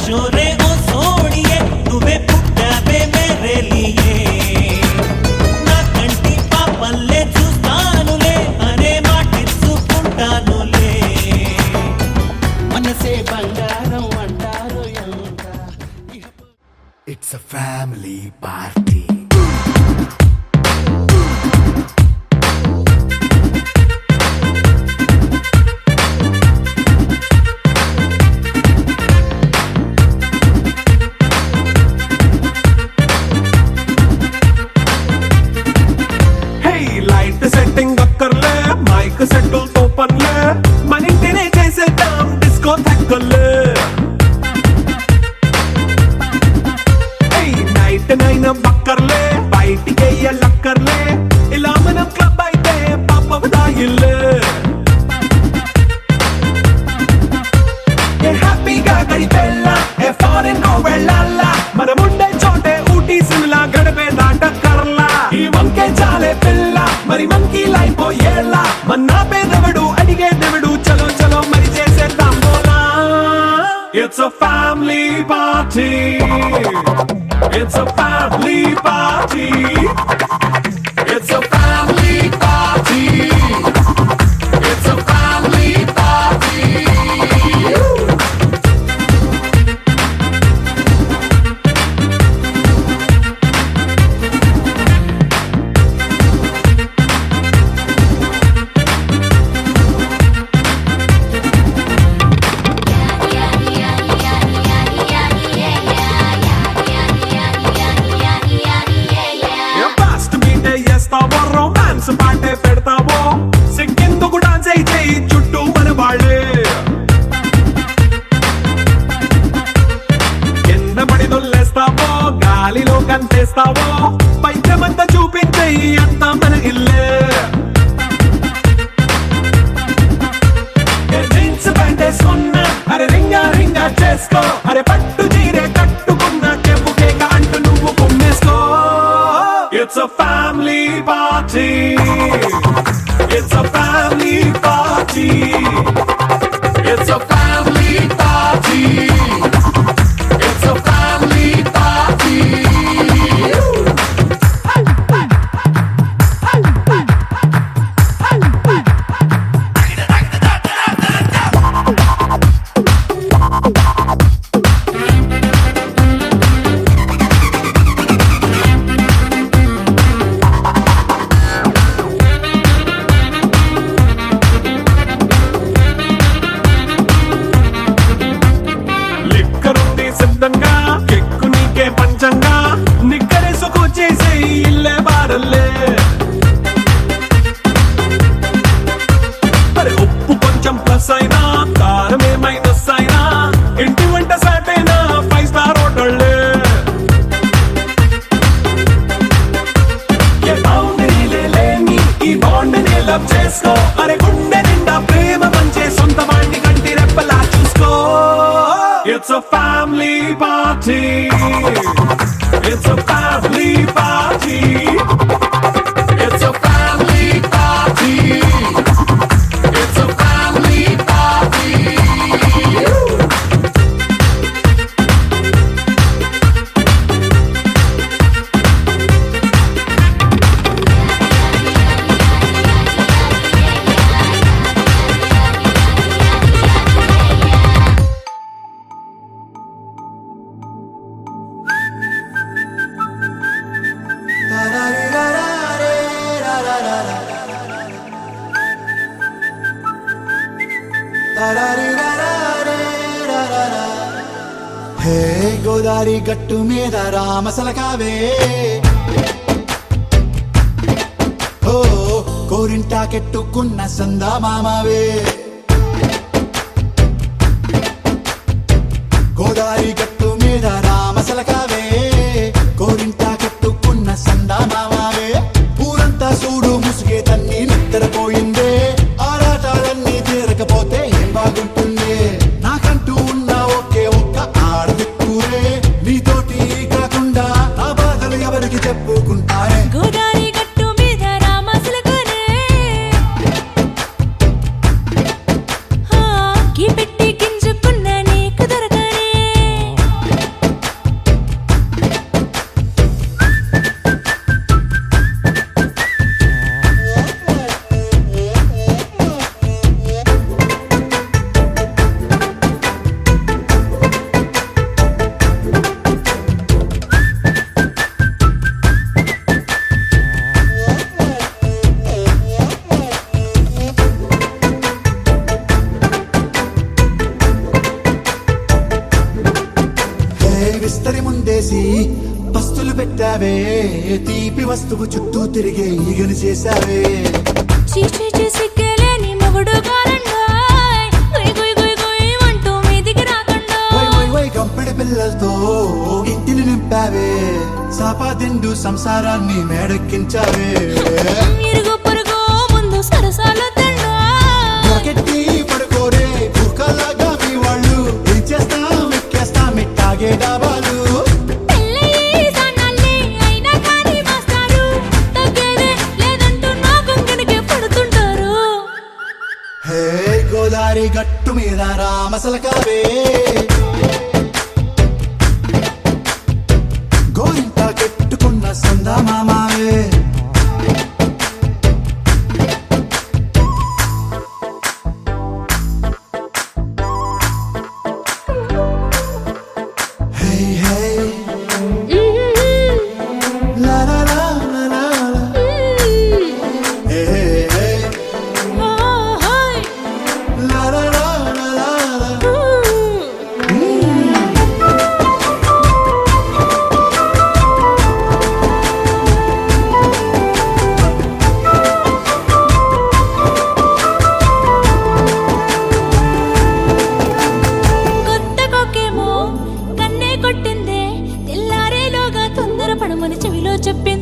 చోరే ఓ సోడియే నువ్వే పుట్టావే మేరే లియే నా కంటి పాపల్లే చూస్తానులే అనే మాటిచ్చుకుంటానులే మనసే బంగారం అంటారు ఎంత It's a family party. Hey, light setting అక్కర్లే మైక్ సెట్టు తో పనిలే మన ఇంటినే చేసేద్దాం డిస్కో థక్కర్లే నైట్ నైన్ బక్కర్లే బయటికి లక్కర్లే ఇలా మనం క్లబ్ అయితే పాప దాయిల్లే హ్యాపీగా గడిపెళ్ళ ఏ ఫారెన్ కో వెళ్ళాల మనం ఉండే చోటే ఊటీ సిమ్లా గడిపే దాటక్కర్లా ఈ వంకే చాలే పిల్ల మరి మంకీ లైఫ్ ఏళ్ళ మన్నా పేదవడు అడిగే దేవుడు చలో చలో మరి చేసేద్దాం బోలా it's a family party It's a family party. It's a family party. It's a family party. Romance పాటే పెడతావో సిక్కిందుకు డాన్స్ అయితే చుట్టూ మన వాళ్ళే కింద పడి దొల్లేస్తావో గాలిలో కంటేస్తావో పైకమంతా చూపించే అంతా మన ఇల్లే జీన్స్ ప్యాంటేసుకున్నా అరే రింగా రింగా చేసుకో అరే పట్టు చీరే కట్టుకున్న కెప్పు కేక అంటూ నువ్వు కుమ్మేసుకో It's a family party. It's a family party. It's a family party. It's a family party. సిద్ధంగా కెక్కు నీకే పంచంగా నిక్కరేసుకు చేసే ఇల్లే బారల్లే మరి ఉప్పు కొంచెం ప్లస్ అయినా కారమే మైనస్ అయినా ఇంటి వంట సాటైనా 5 స్టార్ హోటళ్ళే ఏ బౌండరీలే లేని ఈ బాండ్ ని లవ్ చేసుకో అరే గుండె నిండా ప్రేమ పంచే సొంత వాడిని కంటి రెప్పలా చూసుకో It's a family party. It's a family party. It's a family party. It's a family party. హే గోదారి గట్టు మీద రామసలకావే ఓ కోరింటా కెట్టుకున్న సందా మామావే గోదారి గట్టు మీద రామసలకావే కోరింటా కెట్టుకున్న సందా మామావే ఊరంతా చూడు ముసుగే తన్ని నిద్రపోయిందే ఆరాటాలన్నీ తీరకపోతే ఏం బాగుంటుంది నాకంటూ ఉన్న ఒకే ఒక్క ఆడదిక్కురే నీతోటి కాకుండా నా బాధలు ఎవరికి చెప్పుకుంటారే గోదారి గట్టు మీద రామసలకనే హే విస్తరి ముందేసి పస్తులు పెట్టావే తీపి వస్తువు చుట్టూ తిరిగే ఈగని చేశావే చీచీ సిగ్గలేని మొగుడు కారండాయ్ గుయ్ గుయ్ గుయ్ గుయ్ అంటూ మీదికి రాకుండా వై కంపెడి పిల్లలతో ఇంటిని నింపావే సాపాదిండు సంసారాన్ని మేడెక్కించావే ఇరుగు పొరుగు ముందు సరసాల తండా రాకెట్టి పడుకోరే కుక్కలాగా మీ వాళ్ళు ఏం చేస్తాం ఎక్కేస్తాం ఇట్టాగే డాబాలు పెళ్ళయి సన్నాల్ని అయినా కానీ మాస్తారు తగ్గేదే లేదంటూ నా కొంగనికే పడుతుంటారు హే గోదారి గట్టు మీద రామసలకావే గోరింట కెట్టుకున్న సందా మామావే హే హే లా లా లా లా లా లా. హే హే ఓహోయ్ లా లా లా లా లా లా. కొత్త కొక్కేమో కన్నే కొట్టిందే తెల్లారేలోగా తొందర పడమని చెవిలో చెప్పింది